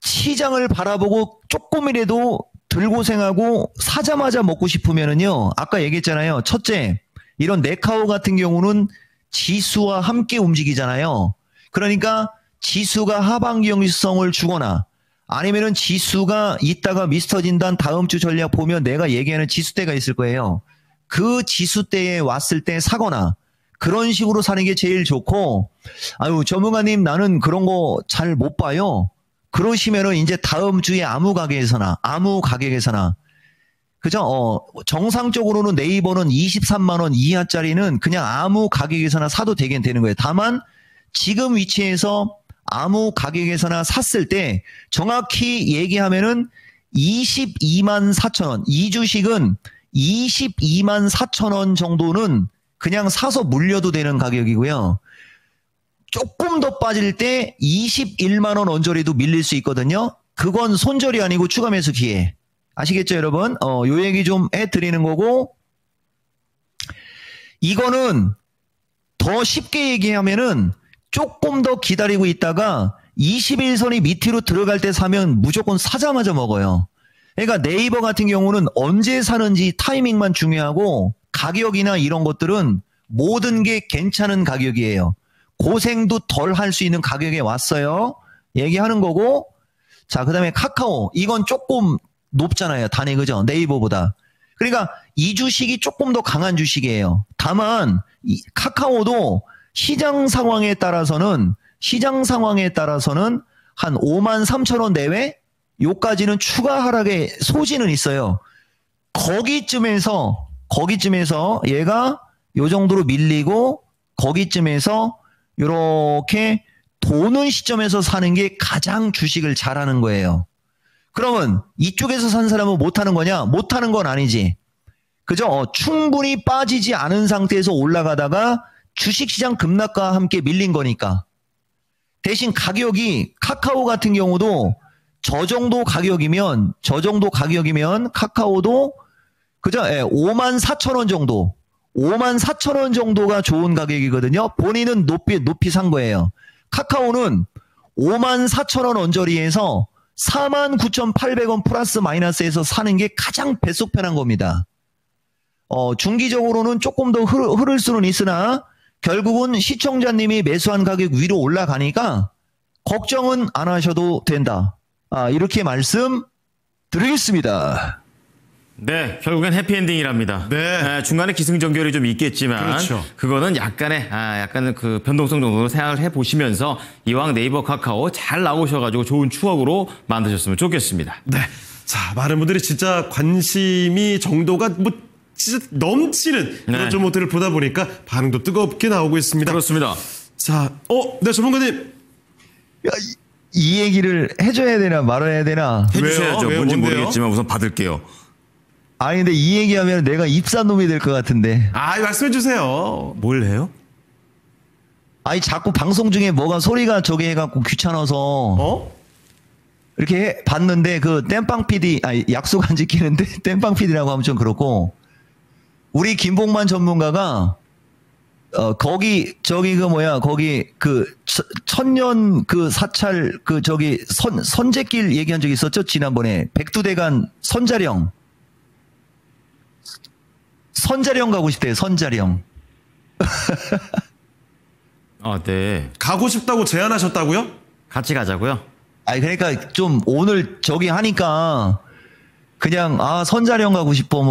시장을 바라보고 조금이라도 덜 고생하고 사자마자 먹고 싶으면은요. 아까 얘기했잖아요. 첫째, 이런 네카오 같은 경우는 지수와 함께 움직이잖아요. 그러니까 지수가 하반기형성을 주거나 아니면은 지수가 이따가 미스터 진단 다음 주 전략 보면 내가 얘기하는 지수대가 있을 거예요. 그 지수대에 왔을 때 사거나 그런 식으로 사는 게 제일 좋고, 아유, 전문가님 나는 그런 거 잘 못 봐요. 그러시면은 이제 다음 주에 아무 가게에서나, 그죠? 정상적으로는 네이버는 23만원 이하짜리는 그냥 아무 가격에서나 사도 되긴 되는 거예요. 다만, 지금 위치에서 아무 가격에서나 샀을 때 정확히 얘기하면은 22만 4천원, 이 주식은 22만 4천원 정도는 그냥 사서 물려도 되는 가격이고요. 조금 더 빠질 때 21만원 언저리도 밀릴 수 있거든요. 그건 손절이 아니고 추가 매수 기회. 아시겠죠, 여러분? 요 얘기 좀 해드리는 거고, 이거는 더 쉽게 얘기하면은 조금 더 기다리고 있다가 21선이 밑으로 들어갈 때 사면 무조건 사자마자 먹어요. 그러니까 네이버 같은 경우는 언제 사는지 타이밍만 중요하고 가격이나 이런 것들은 모든 게 괜찮은 가격이에요. 고생도 덜 할 수 있는 가격에 왔어요. 얘기하는 거고, 자, 그 다음에 카카오. 이건 조금 높잖아요. 단위, 그죠? 네이버보다. 그러니까 이 주식이 조금 더 강한 주식이에요. 다만, 카카오도 시장 상황에 따라서는 한 5만 3천원 내외? 요까지는 추가 하락의 소지는 있어요. 거기쯤에서 얘가 요 정도로 밀리고 거기쯤에서 요렇게 도는 시점에서 사는 게 가장 주식을 잘하는 거예요. 그러면 이쪽에서 산 사람은 못하는 거냐? 못하는 건 아니지. 그죠? 충분히 빠지지 않은 상태에서 올라가다가 주식시장 급락과 함께 밀린 거니까. 대신 가격이 카카오 같은 경우도 저 정도 가격이면 카카오도 그죠? 5만 4천원 정도. 5만 4천원 정도가 좋은 가격이거든요. 본인은 높이 산 거예요. 카카오는 5만 4천원 언저리에서 4만 9,800원 플러스 마이너스에서 사는 게 가장 배속 편한 겁니다. 중기적으로는 조금 더 흐를 수는 있으나 결국은 시청자님이 매수한 가격 위로 올라가니까 걱정은 안 하셔도 된다. 이렇게 말씀드리겠습니다. 네, 결국엔 해피엔딩이랍니다. 네. 중간에 기승전결이 좀 있겠지만, 그렇죠. 그거는 약간의 그 변동성 정도로 생각을 해보시면서 이왕 네이버 카카오 잘 나오셔가지고 좋은 추억으로 만드셨으면 좋겠습니다. 네. 자, 많은 분들이 진짜 관심이 정도가 진짜 넘치는 그런 네. 종목들을 보다 보니까 반응도 뜨겁게 나오고 있습니다. 그렇습니다. 자, 네, 전문가님. 야, 이 얘기를 해줘야 되나 말아야 되나? 해주셔야죠. 왜요? 뭔지 뭔데요? 모르겠지만 우선 받을게요. 아니 근데 이 얘기하면 내가 입산 놈이 될 것 같은데. 말씀해 주세요. 뭘 해요? 아니 자꾸 방송 중에 뭐가 소리가 저기 해갖고 귀찮아서 이렇게 봤는데 그 땜빵 PD 약속 안 지키는데 땜빵 PD라고 하면 좀 그렇고, 우리 김봉만 전문가가 거기 천년 그 사찰 그 저기 선제길 얘기한 적 있었죠? 지난번에 백두대간 선자령 가고 싶대요. 선자령. 네. 가고 싶다고 제안하셨다고요? 같이 가자고요. 그러니까 좀 오늘 저기 하니까 그냥 선자령 가고 싶어.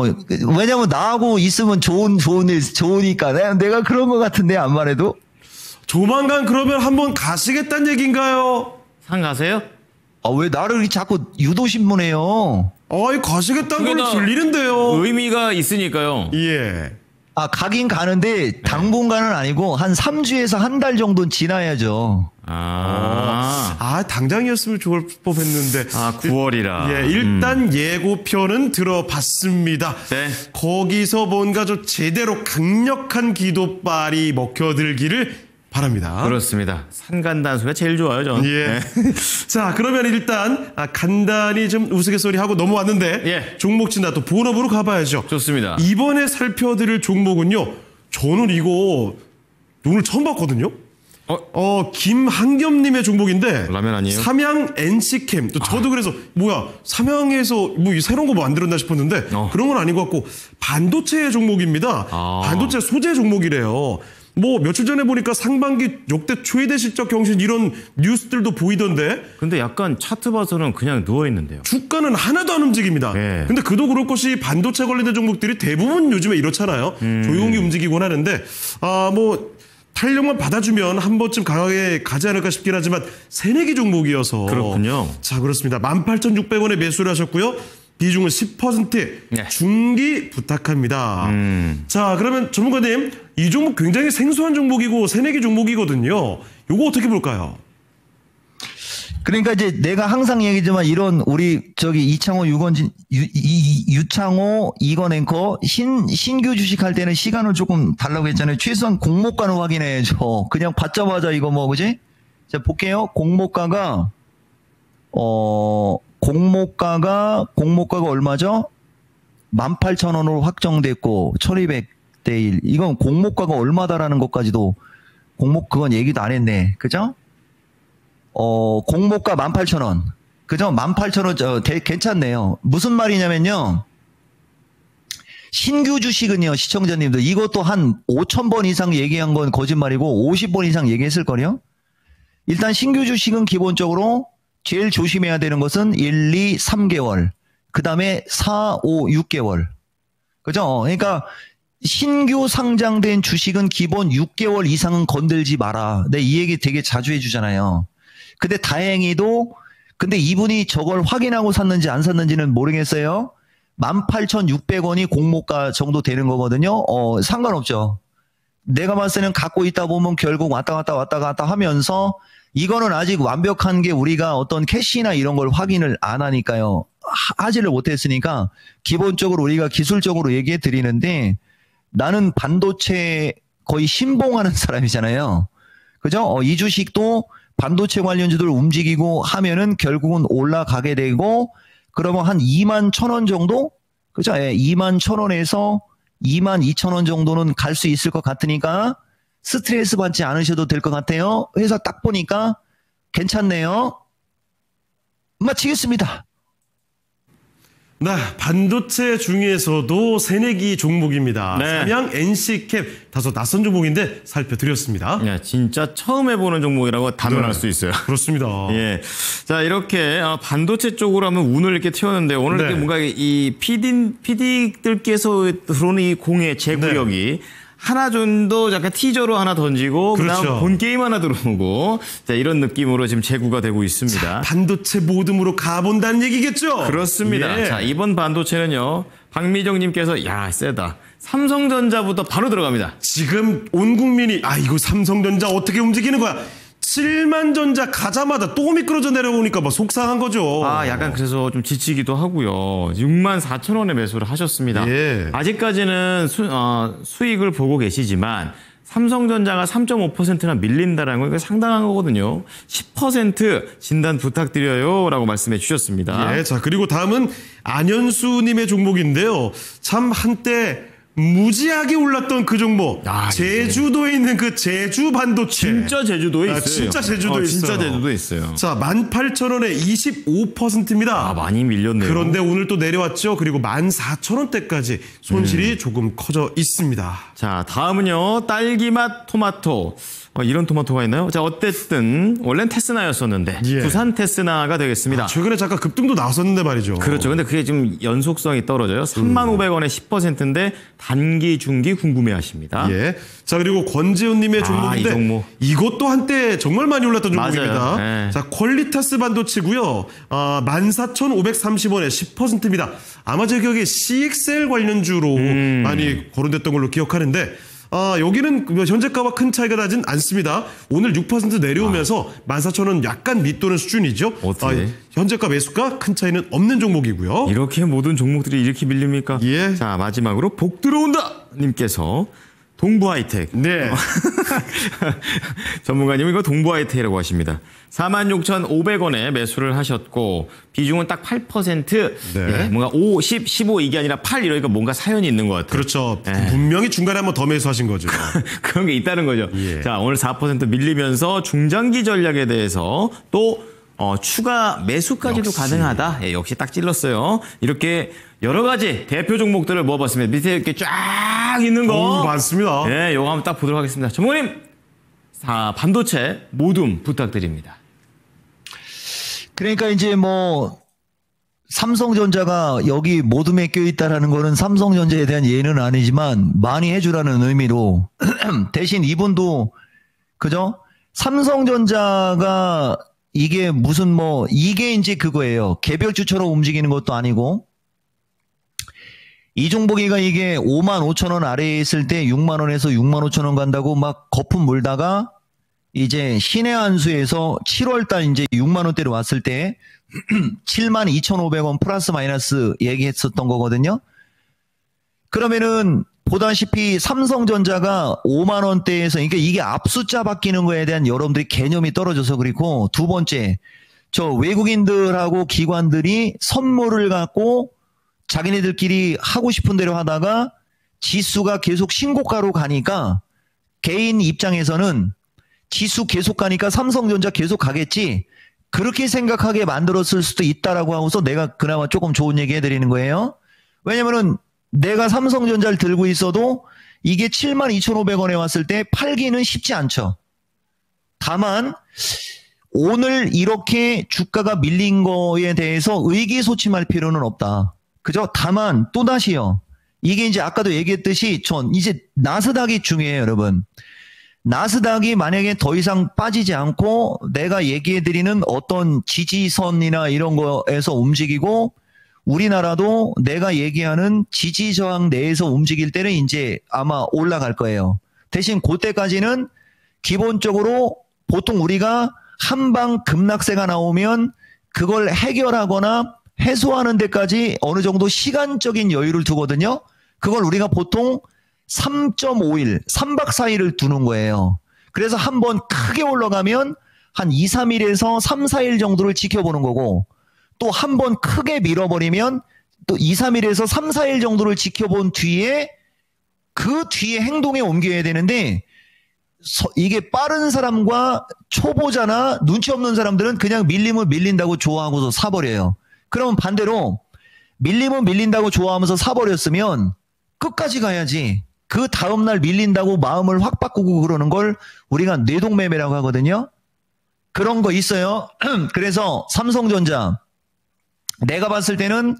왜냐면 나하고 있으면 좋으니까 내가 그런 것 같은데 안 말해도. 조만간 그러면 한번 가시겠다는 얘기인가요? 산 가세요? 왜 나를 이렇게 자꾸 유도신문해요? 가시겠다는 그게 걸 다 들리는데요. 의미가 있으니까요. 예. 가긴 가는데 당분간은 아니고 한 3주에서 한 달 정도는 지나야죠. 당장이었으면 좋을 법했는데. 9월이라. 예, 일단 예고편은 들어봤습니다. 네. 거기서 뭔가 좀 제대로 강력한 기도발이 먹혀들기를 바랍니다. 그렇습니다. 산간단수가 제일 좋아요, 전. 예. 자, 그러면 일단 간단히 좀 우스갯소리 하고 넘어왔는데 예. 종목 진단 또 본업으로 가봐야죠. 좋습니다. 이번에 살펴드릴 종목은요. 저는 이거 오늘 처음 봤거든요. 김한겸님의 종목인데 라면 아니에요? 삼양 NC캠. 또 저도 그래서 삼양에서 새로운 거 만들었나 싶었는데 그런 건 아닌 것 같고 반도체 종목입니다. 반도체 소재 종목이래요. 뭐 며칠 전에 보니까 상반기 역대 최대 실적 경신 이런 뉴스들도 보이던데 근데 약간 차트 봐서는 그냥 누워 있는데요. 주가는 하나도 안 움직입니다. 네. 근데 그도 그럴 것이 반도체 관련된 종목들이 대부분 요즘에 이렇잖아요. 조용히 움직이곤 하는데 뭐 탄력만 받아주면 한 번쯤 강하게 가지 않을까 싶긴 하지만 새내기 종목이어서 그렇군요. 자, 그렇습니다. 18,600원에 매수를 하셨고요. 비중은 10%, 네. 중기 부탁합니다. 자, 그러면 전문가님, 이 종목 굉장히 생소한 종목이고 새내기 종목이거든요. 요거 어떻게 볼까요? 그러니까 이제 내가 항상 얘기지만 이런 우리 저기 이창호 유창호 이건 앵커 신규 주식할 때는 시간을 조금 달라고 했잖아요. 최소한 공모가는 확인해야죠. 그냥 받자마자 이거 뭐 그지? 자 볼게요. 공모가가 얼마죠? 18,000원으로 확정됐고 1200대 1. 이건 공모가가 얼마다라는 것까지도 그건 얘기도 안 했네. 그죠? 공모가 18,000원. 그죠? 18,000원, 괜찮네요. 무슨 말이냐면요. 신규 주식은요, 시청자님들, 이것도 한 5,000번 이상 얘기한 건 거짓말이고, 50번 이상 얘기했을걸요? 일단 신규 주식은 기본적으로 제일 조심해야 되는 것은 1, 2, 3개월. 그 다음에 4, 5, 6개월. 그죠? 그러니까, 신규 상장된 주식은 기본 6개월 이상은 건들지 마라. 내 이 얘기 되게 자주 해주잖아요. 근데 다행히도 근데 이분이 저걸 확인하고 샀는지 안 샀는지는 모르겠어요. 18,600원이 공모가 정도 되는 거거든요. 상관없죠. 내가 봤을 때는 갖고 있다 보면 결국 왔다 갔다 하면서 이거는 아직 완벽한 게 우리가 어떤 캐시나 이런 걸 확인을 안 하니까요. 하지를 못했으니까 기본적으로 우리가 기술적으로 얘기해 드리는데 나는 반도체 거의 신봉하는 사람이잖아요. 그죠? 이 주식도 반도체 관련주들 움직이고 하면은 결국은 올라가게 되고 그러면 한 21,000원 정도? 그죠? 예, 21,000원에서 22,000원 정도는 갈 수 있을 것 같으니까 스트레스 받지 않으셔도 될 것 같아요. 회사 딱 보니까 괜찮네요. 마치겠습니다. 네, 반도체 중에서도 새내기 종목입니다. 네. 삼양 NC캡 다소 낯선 종목인데 살펴드렸습니다. 네, 진짜 처음 해보는 종목이라고 단언할 수 있어요. 그렇습니다. 예. 자, 이렇게 반도체 쪽으로 하면 운을 이렇게 튀었는데 오늘 이렇게 네. 뭔가 이 PD들께서 들어오는 이 공의 제구력이 하나 정도 약간 티저로 하나 던지고 그렇죠. 그다음 본 게임 하나 들어오고 자, 이런 느낌으로 지금 제구가 되고 있습니다. 반도체 모듬으로 가본다는 얘기겠죠? 그렇습니다. 예. 자, 이번 반도체는요. 박미정님께서 야 세다. 삼성전자부터 바로 들어갑니다. 지금 온 국민이 이거 삼성전자 어떻게 움직이는 거야? 7만 전자 가자마자 또 미끄러져 내려오니까 막 속상한 거죠. 약간 그래서 좀 지치기도 하고요. 64,000원에 매수를 하셨습니다. 예. 아직까지는 수익을 보고 계시지만 삼성전자가 3.5%나 밀린다라는 건 상당한 거거든요. 10% 진단 부탁드려요 라고 말씀해 주셨습니다. 예, 자, 그리고 다음은 안현수님의 종목인데요. 참 한때 무지하게 올랐던 그 종목. 제주도에 있는 그 제주 반도체. 진짜 제주도에 있어요. 진짜 제주도에 있어요. 진짜 제주도에 있어요. 자, 18,000원에 25%입니다. 많이 밀렸네요. 그런데 오늘 또 내려왔죠. 그리고 14,000원대까지 손실이 조금 커져 있습니다. 자, 다음은요. 딸기맛 토마토. 이런 토마토가 있나요? 자, 어쨌든 원래는 테스나였었는데 예. 두산 테스나가 되겠습니다. 최근에 잠깐 급등도 나왔었는데 말이죠. 그렇죠. 근데 그게 지금 연속성이 떨어져요. 35,000원에 10%인데 단기, 중기 궁금해 하십니다. 예. 자, 그리고 권지훈님의 종목인데 이 종목. 이것도 한때 정말 많이 올랐던 종목입니다. 맞아요. 네. 자, 퀄리타스 반도체고요. 14,530원에 10%입니다. 아마 제 기억에 CXL 관련주로 많이 거론됐던 걸로 기억하는데 여기는 현재가와 큰 차이가 나진 않습니다. 오늘 6% 내려오면서 14,000원 약간 밑도는 수준이죠. 어떻게? 현재가 매수가 큰 차이는 없는 종목이고요. 이렇게 모든 종목들이 이렇게 밀립니까? 예. 자, 마지막으로 복 들어온다! 님께서 동부 하이텍. 네. 전문가님 이거 동부 하이텍이라고 하십니다. 46,500원에 매수를 하셨고 비중은 딱 8%. 네. 예, 뭔가 5, 10, 15 이게 아니라 8 이러니까 뭔가 사연이 있는 것 같아요. 그렇죠. 분명히 중간에 한번 더 매수하신 거죠. 그런 게 있다는 거죠. 예. 자, 오늘 4% 밀리면서 중장기 전략에 대해서 또 추가 매수까지도 역시. 가능하다. 예, 역시 딱 찔렀어요. 이렇게 여러 가지 대표 종목들을 모아봤습니다. 밑에 이렇게 쫙 있는 거. 많습니다. 예, 요거 한번 딱 보도록 하겠습니다. 전문님, 반도체 모둠 부탁드립니다. 그러니까 이제 뭐 삼성전자가 여기 모둠에 껴있다라는 거는 삼성전자에 대한 예는 아니지만 많이 해주라는 의미로 대신 이분도 그죠? 삼성전자가 이게 무슨 뭐 이게 이제 그거예요. 개별주처럼 움직이는 것도 아니고 이종복이가 이게 55,000원 아래에 있을 때 6만원에서 65,000원 간다고 막 거품 물다가 이제 신의 한수에서 7월달 이제 6만원대로 왔을 때 72,500원 플러스 마이너스 얘기했었던 거거든요. 그러면은 보다시피 삼성전자가 5만원대에서 그러니까 이게 앞숫자 바뀌는 거에 대한 여러분들이 개념이 떨어져서 그렇고 두 번째 저 외국인들하고 기관들이 선물을 갖고 자기네들끼리 하고 싶은 대로 하다가 지수가 계속 신고가로 가니까 개인 입장에서는 지수 계속 가니까 삼성전자 계속 가겠지 그렇게 생각하게 만들었을 수도 있다라고 하고서 내가 그나마 조금 좋은 얘기 해드리는 거예요. 왜냐면은 내가 삼성전자를 들고 있어도 이게 72,500원에 왔을 때 팔기는 쉽지 않죠. 다만 오늘 이렇게 주가가 밀린 거에 대해서 의기소침할 필요는 없다. 그죠? 다만 또다시요. 이게 이제 아까도 얘기했듯이 전 이제 나스닥이 중요해요, 여러분. 나스닥이 만약에 더 이상 빠지지 않고 내가 얘기해드리는 어떤 지지선이나 이런 거에서 움직이고 우리나라도 내가 얘기하는 지지 저항 내에서 움직일 때는 이제 아마 올라갈 거예요. 대신 그때까지는 기본적으로 보통 우리가 한방 급락세가 나오면 그걸 해결하거나 해소하는 데까지 어느 정도 시간적인 여유를 두거든요. 그걸 우리가 보통 3.5일, 3박 4일을 두는 거예요. 그래서 한번 크게 올라가면 한 2, 3일에서 3, 4일 정도를 지켜보는 거고 또 한 번 크게 밀어버리면 또 2, 3일에서 3, 4일 정도를 지켜본 뒤에 그 뒤에 행동에 옮겨야 되는데 이게 빠른 사람과 초보자나 눈치 없는 사람들은 그냥 밀리면 밀린다고 좋아하고서 사버려요. 그럼 반대로 밀리면 밀린다고 좋아하면서 사버렸으면 끝까지 가야지. 그 다음날 밀린다고 마음을 확 바꾸고 그러는 걸 우리가 뇌동매매라고 하거든요. 그런 거 있어요. 그래서 삼성전자 내가 봤을 때는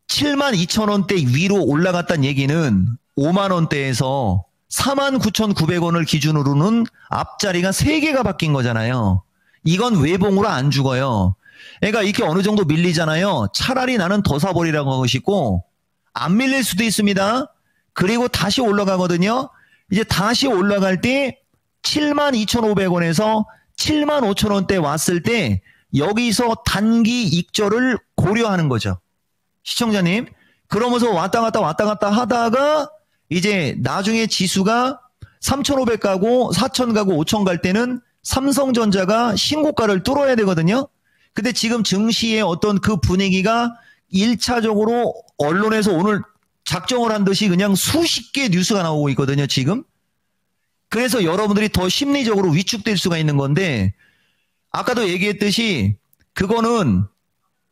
72,000원대 위로 올라갔다는 얘기는 5만원대에서 49,900원을 기준으로는 앞자리가 3개가 바뀐 거잖아요. 이건 외봉으로 안 죽어요. 그러니까 이렇게 어느 정도 밀리잖아요. 차라리 나는 더 사버리라고 하고 싶고 안 밀릴 수도 있습니다. 그리고 다시 올라가거든요. 이제 다시 올라갈 때 72,500원에서 75,000원대 왔을 때 여기서 단기 익절을 고려하는 거죠. 시청자님. 그러면서 왔다 갔다 하다가 이제 나중에 지수가 3,500 가고 4,000 가고 5,000 갈 때는 삼성전자가 신고가를 뚫어야 되거든요. 근데 지금 증시의 어떤 그 분위기가 1차적으로 언론에서 오늘 작정을 한 듯이 그냥 수십 개 뉴스가 나오고 있거든요, 지금. 그래서 여러분들이 더 심리적으로 위축될 수가 있는 건데 아까도 얘기했듯이 그거는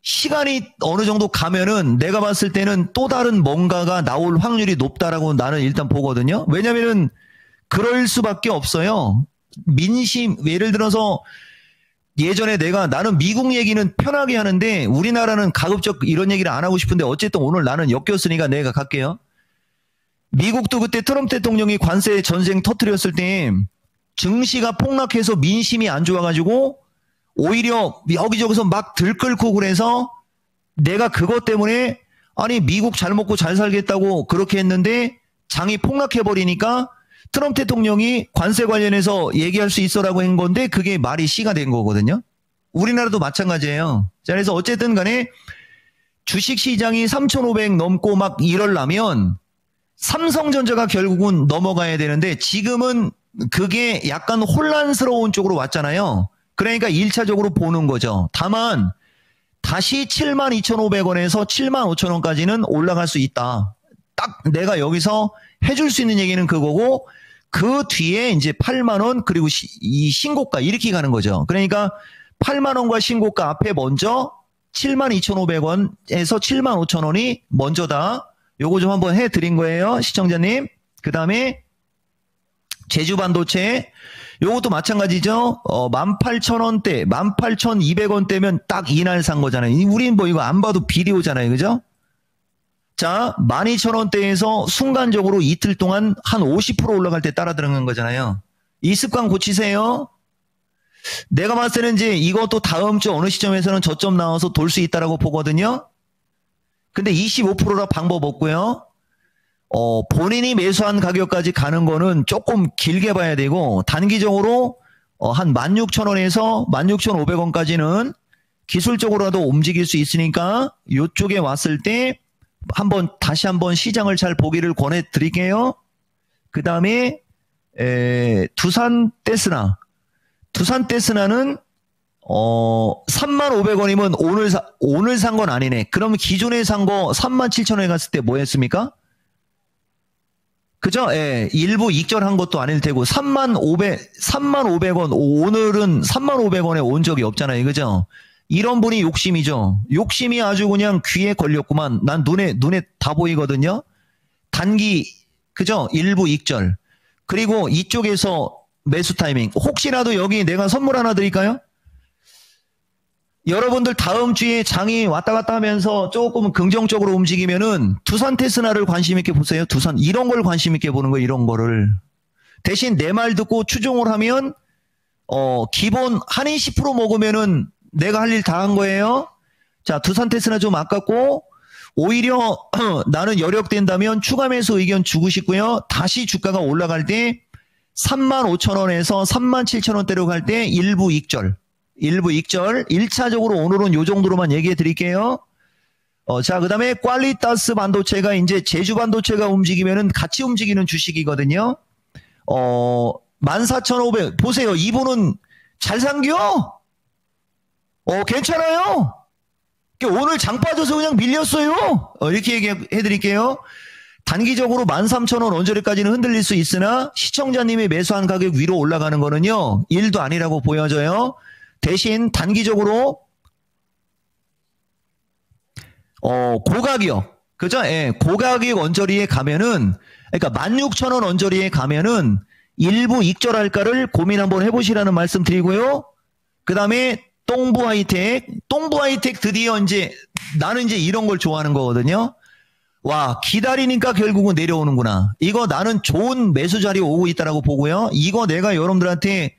시간이 어느 정도 가면은 내가 봤을 때는 또 다른 뭔가가 나올 확률이 높다라고 나는 일단 보거든요. 왜냐면은 그럴 수밖에 없어요. 민심, 예를 들어서 예전에 나는 미국 얘기는 편하게 하는데 우리나라는 가급적 이런 얘기를 안 하고 싶은데 어쨌든 오늘 나는 엮였으니까 내가 갈게요. 미국도 그때 트럼프 대통령이 관세 전쟁 터뜨렸을 때 증시가 폭락해서 민심이 안 좋아가지고 오히려 여기저기서 막 들끓고 그래서 내가 그것 때문에 아니 미국 잘 먹고 잘 살겠다고 그렇게 했는데 장이 폭락해버리니까 트럼프 대통령이 관세 관련해서 얘기할 수 있어라고 한 건데 그게 말이 씨가 된 거거든요. 우리나라도 마찬가지예요. 자, 그래서 어쨌든 간에 주식시장이 3,500 넘고 막 이러려면 삼성전자가 결국은 넘어가야 되는데 지금은 그게 약간 혼란스러운 쪽으로 왔잖아요. 그러니까 1차적으로 보는 거죠. 다만 다시 72,500원에서 75,000원까지는 올라갈 수 있다. 딱 내가 여기서 해줄 수 있는 얘기는 그거고 그 뒤에 이제 8만원 그리고 이 신고가 이렇게 가는 거죠. 그러니까 8만 원과 신고가 앞에 먼저 72,500원에서 75,000원이 먼저다. 요거 좀 한번 해드린 거예요. 시청자님. 그 다음에 제주반도체 요것도 마찬가지죠. 18,000원대 18,200원대면 딱 이날 산 거잖아요. 우린 뭐 이거 안 봐도 비디오잖아요. 그죠? 자 12,000원대에서 순간적으로 이틀 동안 한 50% 올라갈 때 따라 들어간 거잖아요. 이 습관 고치세요. 내가 봤을 때는 이제 이것도 다음 주 어느 시점에서는 저점 나와서 돌 수 있다라고 보거든요. 근데 25%라 방법 없고요. 본인이 매수한 가격까지 가는 거는 조금 길게 봐야 되고, 단기적으로, 한 16,000원에서 16,500원까지는 기술적으로라도 움직일 수 있으니까, 요쪽에 왔을 때, 다시 한번 시장을 잘 보기를 권해 드릴게요. 그 다음에, 두산 떼스나는, 35,500원이면 오늘 산 건 아니네. 그럼 기존에 산 거 37,000원에 갔을 때 뭐 했습니까? 그죠? 예, 일부 익절한 것도 아닐 테고 35,500원 오늘은 35,500원에 온 적이 없잖아요. 그죠? 이런 분이 욕심이죠. 욕심이 아주 그냥 귀에 걸렸구만. 난 눈에 다 보이거든요. 단기 그죠? 일부 익절. 그리고 이쪽에서 매수 타이밍. 혹시라도 여기 내가 선물 하나 드릴까요? 여러분들 다음 주에 장이 왔다 갔다 하면서 조금 긍정적으로 움직이면은 두산 테스나를 관심 있게 보세요. 두산 이런 걸 관심 있게 보는 거예요. 이런 거를. 대신 내 말 듣고 추종을 하면 기본 한인 10% 먹으면은 내가 할 일 다 한 거예요. 자, 두산 테스나 좀 아깝고 오히려 나는 여력된다면 추가 매수 의견 주고 싶고요. 다시 주가가 올라갈 때 35,000원에서 37,000원대로 갈 때 일부 익절. 1차적으로 오늘은 요 정도로만 얘기해 드릴게요. 자, 그 다음에 퀄리타스 반도체가 이제 제주 반도체가 움직이면은 같이 움직이는 주식이거든요. 14,500. 보세요. 이분은 잘 산겨? 괜찮아요? 오늘 장 빠져서 그냥 밀렸어요. 이렇게 얘기해 드릴게요. 단기적으로 13,000원 언저리까지는 흔들릴 수 있으나 시청자님이 매수한 가격 위로 올라가는 거는요. 일도 아니라고 보여져요. 대신 단기적으로 고가격 그죠? 예, 고가격 언저리에 가면은 그러니까 16,000원 언저리에 가면은 일부 익절할까를 고민 한번 해보시라는 말씀 드리고요. 그 다음에 똥부 하이텍 드디어 나는 이제 이런 걸 좋아하는 거거든요. 와, 기다리니까 결국은 내려오는구나. 이거 나는 좋은 매수 자리 오고 있다라고 보고요. 이거 내가 여러분들한테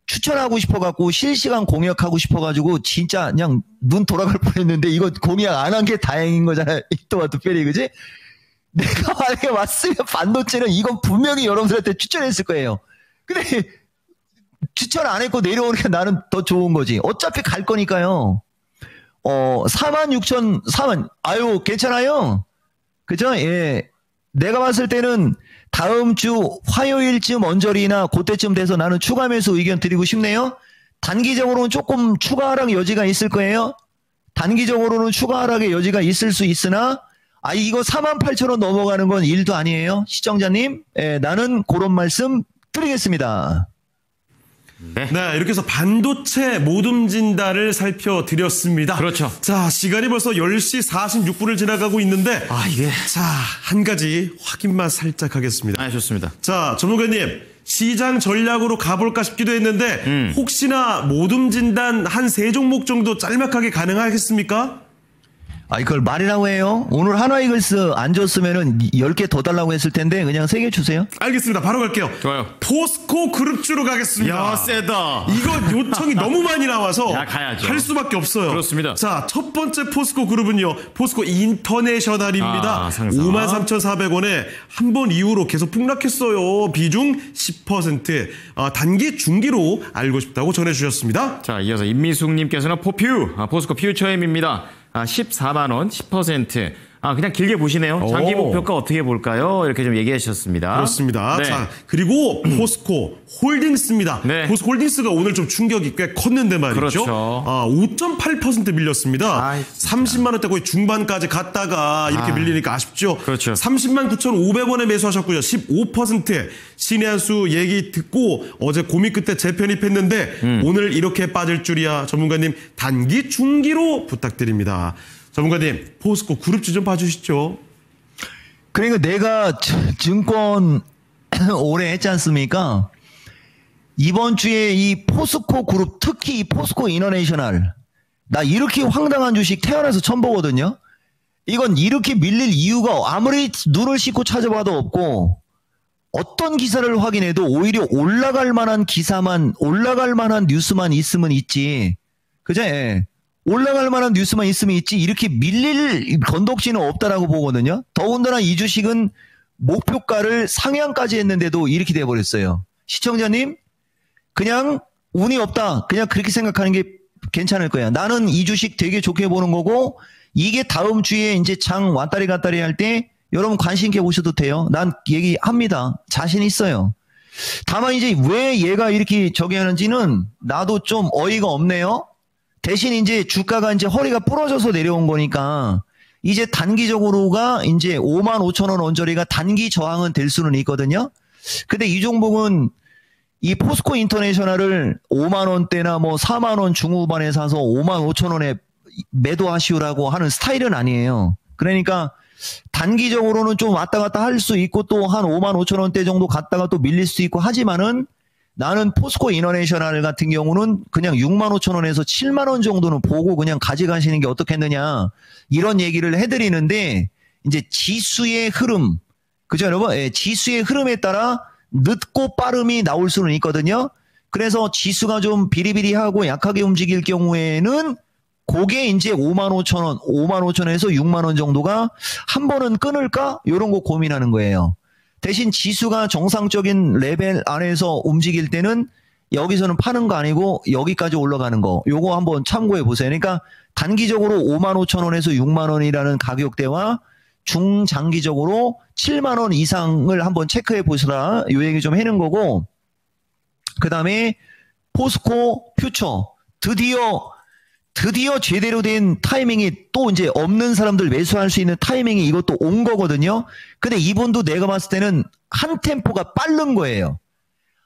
추천하고 싶어갖고 실시간 공약하고 싶어가지고 진짜 그냥 눈 돌아갈 뻔했는데 이거 공약 안 한 게 다행인 거잖아요. 또 특별히 그지? 내가 만약에 왔으면 반도체는 이건 분명히 여러분들한테 추천했을 거예요. 근데 추천 안 했고 내려오는 게 나는 더 좋은 거지. 어차피 갈 거니까요. 46,000 아유 괜찮아요. 그죠? 예. 내가 봤을 때는 다음 주 화요일쯤 언저리나 그때쯤 돼서 나는 추가 매수 의견 드리고 싶네요. 단기적으로는 조금 추가 하락 여지가 있을 거예요. 단기적으로는 추가 하락의 여지가 있을 수 있으나 이거 48,000원 넘어가는 건 일도 아니에요. 시청자님, 나는 그런 말씀 드리겠습니다. 네, 이렇게 해서 반도체 모둠진단을 살펴드렸습니다. 그렇죠. 자, 시간이 벌써 10시 46분을 지나가고 있는데 자, 한 가지 확인만 살짝 하겠습니다. 좋습니다. 자, 전문가님, 시장 전략으로 가볼까 싶기도 했는데 혹시나 모둠진단 한 3종목 정도 짤막하게 가능하겠습니까? 그걸 말이라고 해요. 오늘 하나이글스 안 줬으면은 10개 더 달라고 했을 텐데 그냥 3개 주세요. 알겠습니다. 바로 갈게요. 좋아요. 포스코 그룹주로 가겠습니다. 야, 세다. 이거 요청이 너무 많이 나와서 가야죠. 할 수밖에 없어요. 그렇습니다. 자, 첫 번째 포스코 그룹은요. 포스코 인터내셔널입니다. 53,400원에 한 번 이후로 계속 폭락했어요. 비중 10%. 단기 중기로 알고 싶다고 전해주셨습니다. 자, 이어서 임미숙님께서는 포스코 퓨처엠입니다. 14만원 10%. 그냥 길게 보시네요. 장기 오. 목표가 어떻게 볼까요? 이렇게 좀 얘기해 주셨습니다. 그렇습니다. 네. 자, 그리고 포스코 홀딩스입니다. 네. 포스코 홀딩스가 오늘 좀 충격이 꽤 컸는데 말이죠. 그렇죠. 5.8% 밀렸습니다. 아이, 30만 원대 거의 중반까지 갔다가 이렇게 밀리니까 아쉽죠. 그렇죠. 30만 9,500원에 매수하셨고요. 15%의 신의 한 수 얘기 듣고 어제 고민 끝에 재편입했는데 오늘 이렇게 빠질 줄이야. 전문가님 단기 중기로 부탁드립니다. 전문가님 포스코 그룹주 좀 봐주시죠. 그러니까 내가 증권 오래 했지 않습니까? 이번 주에 이 포스코 그룹, 특히 이 포스코 이너내셔널, 나 이렇게 황당한 주식 태어나서 처음 보거든요. 이건 이렇게 밀릴 이유가 아무리 눈을 씻고 찾아봐도 없고, 어떤 기사를 확인해도 오히려 올라갈 만한 기사만, 올라갈 만한 뉴스만 있으면 있지. 그죠? 예. 올라갈 만한 뉴스만 있으면 있지 이렇게 밀릴 건덕지는 없다라고 보거든요. 더군다나 이 주식은 목표가를 상향까지 했는데도 이렇게 돼버렸어요. 시청자님 그냥 운이 없다. 그냥 그렇게 생각하는 게 괜찮을 거야. 나는 이 주식 되게 좋게 보는 거고 이게 다음 주에 이제 장 왔다리 갔다리 할 때 여러분 관심 있게 보셔도 돼요. 난 얘기합니다. 자신 있어요. 다만 이제 왜 얘가 이렇게 저기 하는지는 나도 좀 어이가 없네요. 대신 이제 주가가 이제 허리가 부러져서 내려온 거니까 이제 단기적으로가 이제 55,000원 언저리가 단기 저항은 될 수는 있거든요. 근데 이 종목은 이 포스코 인터내셔널을 5만 원대나 뭐 4만 원 중후반에 사서 55,000원에 매도하시오라고 하는 스타일은 아니에요. 그러니까 단기적으로는 좀 왔다 갔다 할 수 있고 또 한 55,000원대 정도 갔다가 또 밀릴 수 있고 하지만은 나는 포스코 이너내셔널 같은 경우는 그냥 65,000원에서 7만 원 정도는 보고 그냥 가져가시는 게 어떻겠느냐 이런 얘기를 해드리는데 이제 지수의 흐름 그죠 여러분? 예, 지수의 흐름에 따라 늦고 빠름이 나올 수는 있거든요. 그래서 지수가 좀 비리비리하고 약하게 움직일 경우에는 그게 이제 55,000원, 55,000원에서 6만 원 정도가 한 번은 끊을까? 이런 거 고민하는 거예요. 대신 지수가 정상적인 레벨 안에서 움직일 때는 여기서는 파는 거 아니고 여기까지 올라가는 거. 요거 한번 참고해 보세요. 그러니까 단기적으로 55,000원에서 6만 원이라는 가격대와 중장기적으로 7만 원 이상을 한번 체크해 보시라. 요 얘기 좀 해는 거고. 그다음에 포스코 퓨처 드디어 제대로 된 타이밍이 또 이제 없는 사람들 매수할 수 있는 타이밍이 이것도 온 거거든요. 근데 이분도 내가 봤을 때는 한 템포가 빠른 거예요.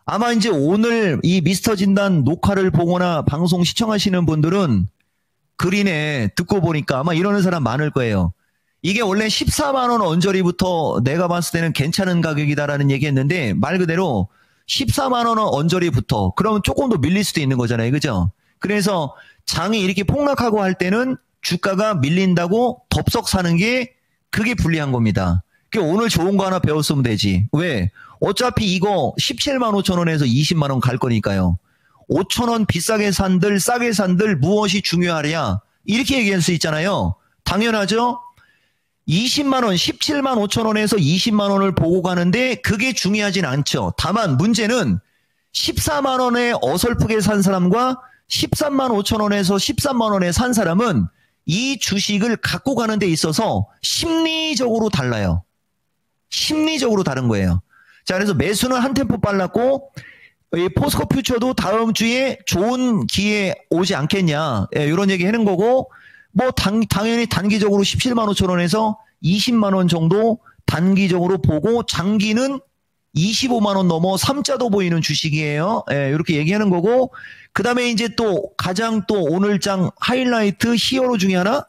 아마 이제 오늘 이 미스터 진단 녹화를 보거나 방송 시청하시는 분들은 그린에 듣고 보니까 아마 이러는 사람 많을 거예요. 이게 원래 14만 원 언저리부터 내가 봤을 때는 괜찮은 가격이다라는 얘기 했는데 말 그대로 14만 원 언저리부터 그러면 조금 더 밀릴 수도 있는 거잖아요. 그죠? 그래서 장이 이렇게 폭락하고 할 때는 주가가 밀린다고 덥석 사는 게 그게 불리한 겁니다. 오늘 좋은 거 하나 배웠으면 되지. 왜? 어차피 이거 17만 5천 원에서 20만 원 갈 거니까요. 5천 원 비싸게 산들 싸게 산들 무엇이 중요하랴 이렇게 얘기할 수 있잖아요. 당연하죠. 20만 원 17만 5천 원에서 20만 원을 보고 가는데 그게 중요하진 않죠. 다만 문제는 14만 원에 어설프게 산 사람과 13만 5천 원에서 13만 원에 산 사람은 이 주식을 갖고 가는 데 있어서 심리적으로 달라요. 심리적으로 다른 거예요. 자, 그래서 매수는 한 템포 빨랐고 이 포스코 퓨처도 다음 주에 좋은 기회 오지 않겠냐. 예, 이런 얘기 하는 거고 뭐 당연히 단기적으로 17만 5천 원에서 20만 원 정도 단기적으로 보고 장기는 25만 원 넘어 3자도 보이는 주식이에요. 예, 이렇게 얘기하는 거고 그 다음에 이제 또 가장 또 오늘장 하이라이트 히어로 중에 하나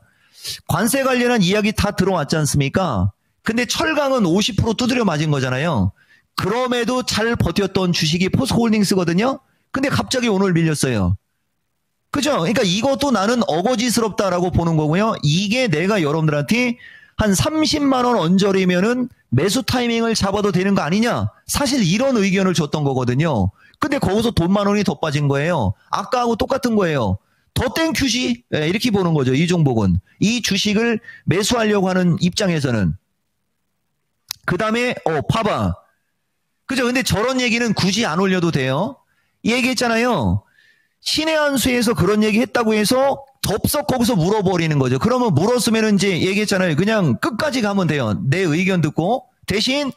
관세 관련한 이야기 다 들어왔지 않습니까? 근데 철강은 50% 두드려 맞은 거잖아요. 그럼에도 잘 버텼던 주식이 포스코홀딩스거든요. 근데 갑자기 오늘 밀렸어요. 그죠? 그러니까 이것도 나는 어거지스럽다라고 보는 거고요. 이게 내가 여러분들한테 한 30만 원 언저리면은 매수 타이밍을 잡아도 되는 거 아니냐? 사실 이런 의견을 줬던 거거든요. 근데 거기서 돈 만 원이 더 빠진 거예요. 아까하고 똑같은 거예요. 더 땡큐지? 네, 이렇게 보는 거죠. 이 종목은. 이 주식을 매수하려고 하는 입장에서는. 그 다음에 봐봐. 그죠? 근데 저런 얘기는 굳이 안 올려도 돼요. 얘기했잖아요. 신의 한 수에서 그런 얘기 했다고 해서 덥석 거기서 물어버리는 거죠. 그러면 물었으면 이제 얘기했잖아요. 그냥 끝까지 가면 돼요. 내 의견 듣고. 대신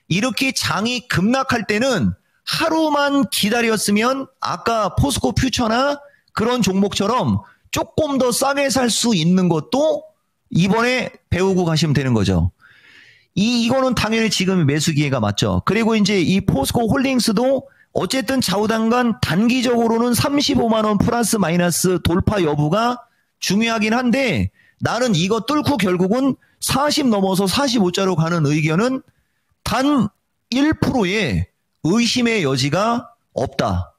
이렇게 장이 급락할 때는 하루만 기다렸으면 아까 포스코 퓨처나 그런 종목처럼 조금 더 싸게 살 수 있는 것도 이번에 배우고 가시면 되는 거죠. 이거는 당연히 지금 매수 기회가 맞죠. 그리고 이제 이 포스코 홀딩스도 어쨌든 좌우당간 단기적으로는 35만 원 플러스 마이너스 돌파 여부가 중요하긴 한데 나는 이거 뚫고 결국은 40 넘어서 45자로 가는 의견은 단 1%의 의심의 여지가 없다.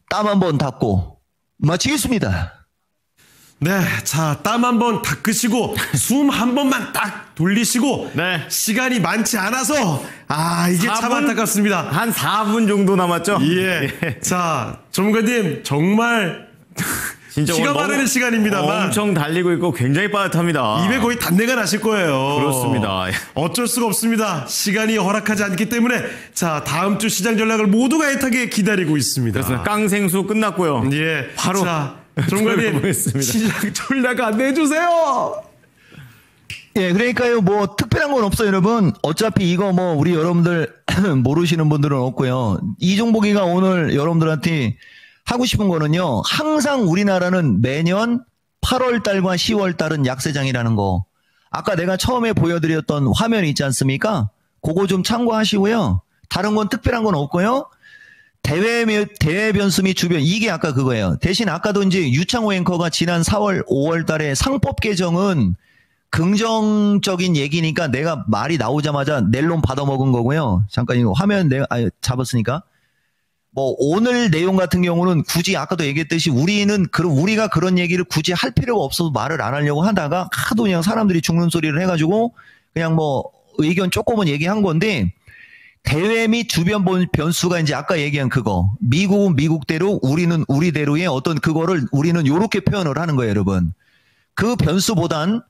땀 한번 닦고 마치겠습니다. 네, 자, 땀 한번 닦으시고 숨 한 번만 딱 돌리시고 네. 시간이 많지 않아서 이게 참 안타깝습니다. 한 4분 정도 남았죠? 예. 자, 전문가님 정말 진짜 기가 오늘 마르는 시간입니다만 엄청 달리고 있고 굉장히 빠듯합니다. 입에 거의 단내가 나실 거예요. 그렇습니다. 어쩔 수가 없습니다. 시간이 허락하지 않기 때문에 자, 다음 주 시장 전략을 모두가 애타게 기다리고 있습니다. 그렇습니다. 깡생수 끝났고요. 예. 바로 자, 전문가님 보겠습니다. 시장 전략 안내해 주세요. 예, 그러니까요, 뭐, 특별한 건 없어요, 여러분. 어차피 이거 뭐, 우리 여러분들 모르시는 분들은 없고요. 이종복이가 오늘 여러분들한테 하고 싶은 거는요, 항상 우리나라는 매년 8월 달과 10월 달은 약세장이라는 거. 아까 내가 처음에 보여드렸던 화면 있지 않습니까? 그거 좀 참고하시고요. 다른 건 특별한 건 없고요. 대외 변수 및 주변, 이게 아까 그거예요. 대신 아까도 이제 유창호 앵커가 지난 4월, 5월 달에 상법 개정은 긍정적인 얘기니까 내가 말이 나오자마자 넬론 받아먹은 거고요. 잠깐 이거 화면 내가 잡았으니까. 뭐 오늘 내용 같은 경우는 굳이 아까도 얘기했듯이 우리가 그런 얘기를 굳이 할 필요가 없어서 말을 안 하려고 하다가 하도 그냥 사람들이 죽는 소리를 해가지고 그냥 뭐 의견 조금은 얘기한 건데 대외 및 주변 변수가 이제 아까 얘기한 그거. 미국은 미국대로 우리는 우리대로의 어떤 그거를 우리는 요렇게 표현을 하는 거예요, 여러분. 그 변수보단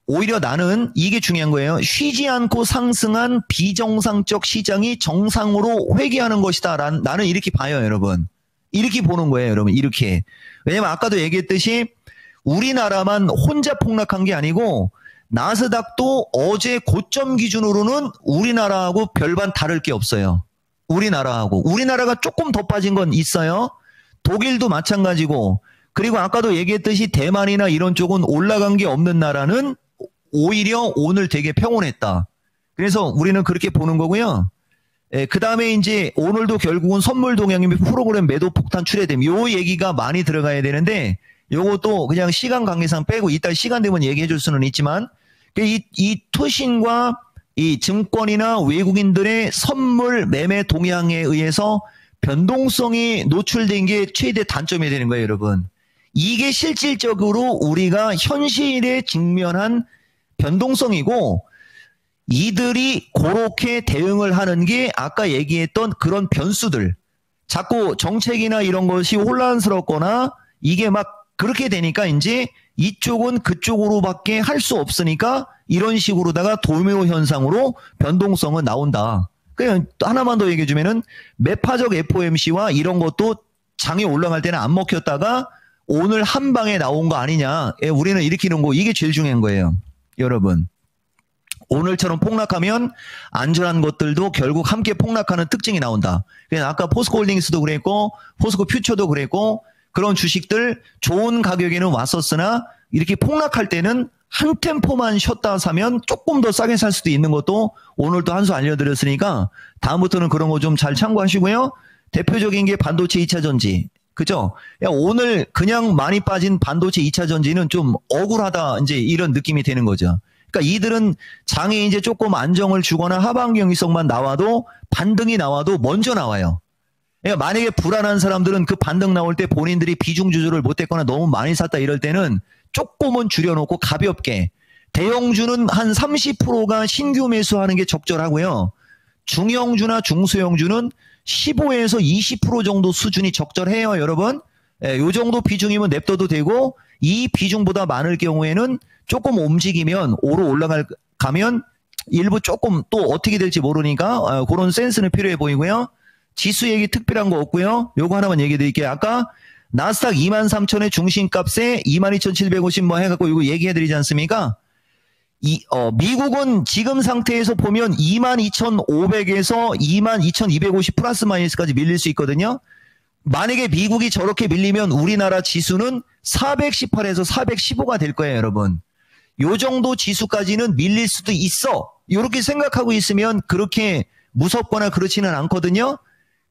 오히려 나는 이게 중요한 거예요. 쉬지 않고 상승한 비정상적 시장이 정상으로 회귀하는 것이다. 나는 이렇게 봐요, 여러분. 이렇게 보는 거예요, 여러분. 이렇게. 왜냐면 아까도 얘기했듯이 우리나라만 혼자 폭락한 게 아니고 나스닥도 어제 고점 기준으로는 우리나라하고 별반 다를 게 없어요. 우리나라가 조금 더 빠진 건 있어요. 독일도 마찬가지고 그리고 아까도 얘기했듯이 대만이나 이런 쪽은 올라간 게 없는 나라는 오히려 오늘 되게 평온했다. 그래서 우리는 그렇게 보는 거고요. 그 다음에 이제 오늘도 결국은 선물 동향 및 프로그램 매도 폭탄 출회됨. 요 얘기가 많이 들어가야 되는데 요것도 그냥 시간 관계상 빼고 이따 시간 되면 얘기해 줄 수는 있지만 이 투신과 이 증권이나 외국인들의 선물 매매 동향에 의해서 변동성이 노출된 게 최대 단점이 되는 거예요, 여러분. 이게 실질적으로 우리가 현실에 직면한 변동성이고 이들이 그렇게 대응을 하는 게 아까 얘기했던 그런 변수들. 자꾸 정책이나 이런 것이 혼란스럽거나 이게 막 그렇게 되니까 이제 이쪽은 그쪽으로밖에 할 수 없으니까 이런 식으로다가 도미노 현상으로 변동성은 나온다. 그냥 하나만 더 얘기해 주면은 매파적 FOMC와 이런 것도 장이 올라갈 때는 안 먹혔다가 오늘 한 방에 나온 거 아니냐. 우리는 일으키는 거 이게 제일 중요한 거예요. 여러분. 오늘처럼 폭락하면 안전한 것들도 결국 함께 폭락하는 특징이 나온다. 그래서 아까 포스코 홀딩스도 그랬고 포스코 퓨처도 그랬고 그런 주식들 좋은 가격에는 왔었으나 이렇게 폭락할 때는 한 템포만 쉬었다 사면 조금 더 싸게 살 수도 있는 것도 오늘도 한 수 알려드렸으니까 다음부터는 그런 거 좀 잘 참고하시고요. 대표적인 게 반도체 2차 전지. 그죠? 야, 오늘 그냥 많이 빠진 반도체 2차 전지는 좀 억울하다. 이제 이런 느낌이 되는 거죠. 그러니까 이들은 장에 이제 조금 안정을 주거나 하방 경직성만 나와도 반등이 나와도 먼저 나와요. 그러니까 만약에 불안한 사람들은 그 반등 나올 때 본인들이 비중 조절을 못했거나 너무 많이 샀다 이럴 때는 조금은 줄여놓고 가볍게 대형주는 한 30%가 신규 매수하는 게 적절하고요. 중형주나 중소형주는 15에서 20% 정도 수준이 적절해요, 여러분. 요 정도 비중이면 냅둬도 되고 이 비중보다 많을 경우에는 조금 움직이면 오로 올라가면 일부 조금 또 어떻게 될지 모르니까 그런 센스는 필요해 보이고요. 지수 얘기 특별한 거 없고요. 요거 하나만 얘기해 드릴게요. 아까 나스닥 23,000의 중심값에 22,750 뭐 해갖고 이거 얘기해드리지 않습니까? 미국은 지금 상태에서 보면 22,500에서 22,250 플러스 마이너스까지 밀릴 수 있거든요. 만약에 미국이 저렇게 밀리면 우리나라 지수는 418에서 415가 될 거예요, 여러분. 요 정도 지수까지는 밀릴 수도 있어. 이렇게 생각하고 있으면 그렇게 무섭거나 그렇지는 않거든요.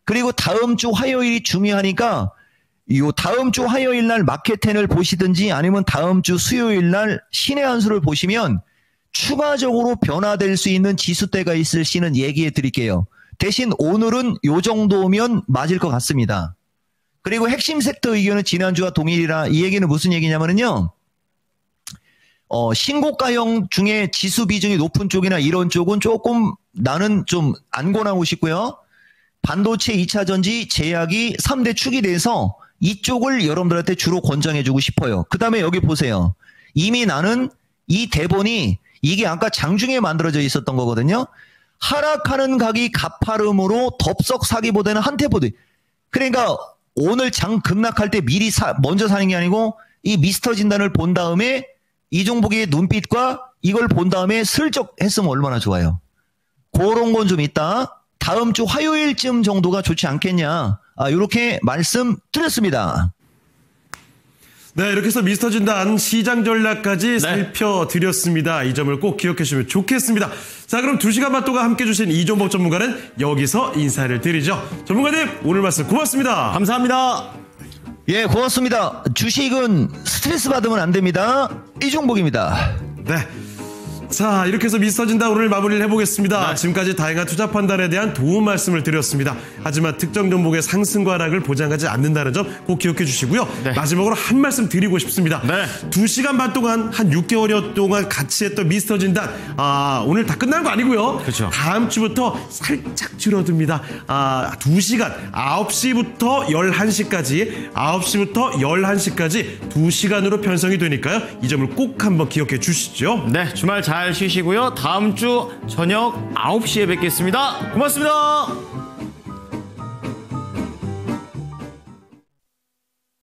그리고 다음 주 화요일이 중요하니까 요 다음 주 화요일 날 마켓10을 보시든지 아니면 다음 주 수요일 날 신의 한 수를 보시면 추가적으로 변화될 수 있는 지수대가 있을 시는 얘기해 드릴게요. 대신 오늘은 요 정도면 맞을 것 같습니다. 그리고 핵심 섹터 의견은 지난주와 동일이라 이 얘기는 무슨 얘기냐면요. 신고가형 중에 지수 비중이 높은 쪽이나 이런 쪽은 조금 나는 좀 안 권하고 싶고요. 반도체 2차전지 제약이 3대 축이 돼서 이쪽을 여러분들한테 주로 권장해주고 싶어요. 그 다음에 여기 보세요. 이미 나는 이 대본이 이게 아까 장중에 만들어져 있었던 거거든요. 하락하는 각이 가파름으로 덥석 사기보다는 한테보드. 그러니까 오늘 장 급락할 때 미리 먼저 사는 게 아니고 이 미스터 진단을 본 다음에 이 종목의 눈빛과 이걸 본 다음에 슬쩍 했으면 얼마나 좋아요. 그런 건 좀 있다. 다음 주 화요일쯤 정도가 좋지 않겠냐. 이렇게 말씀드렸습니다. 네, 이렇게 해서 미스터 진단 시장 전략까지 살펴드렸습니다. 이 점을 꼭 기억해 주시면 좋겠습니다. 자, 그럼 2시간 반 동안 함께 해주신 이종복 전문가는 여기서 인사를 드리죠. 전문가님, 오늘 말씀 고맙습니다. 감사합니다. 예, 고맙습니다. 주식은 스트레스 받으면 안 됩니다. 이종복입니다. 네. 자, 이렇게 해서 미스터 진단 오늘 마무리를 해보겠습니다. 네. 지금까지 다양한 투자 판단에 대한 도움 말씀을 드렸습니다. 하지만 특정 종목의 상승과 하락을 보장하지 않는다는 점 꼭 기억해 주시고요. 네. 마지막으로 한 말씀 드리고 싶습니다. 네. 2시간 반 동안 한 6개월여 동안 같이 했던 미스터 진단 오늘 다 끝난 거 아니고요. 그렇죠. 다음 주부터 살짝 줄어듭니다. 2시간 9시부터 11시까지 9시부터 11시까지 2시간으로 편성이 되니까요. 이 점을 꼭 한번 기억해 주시죠. 네, 주말 잘 쉬시고요. 다음 주 저녁 9시에 뵙겠습니다. 고맙습니다.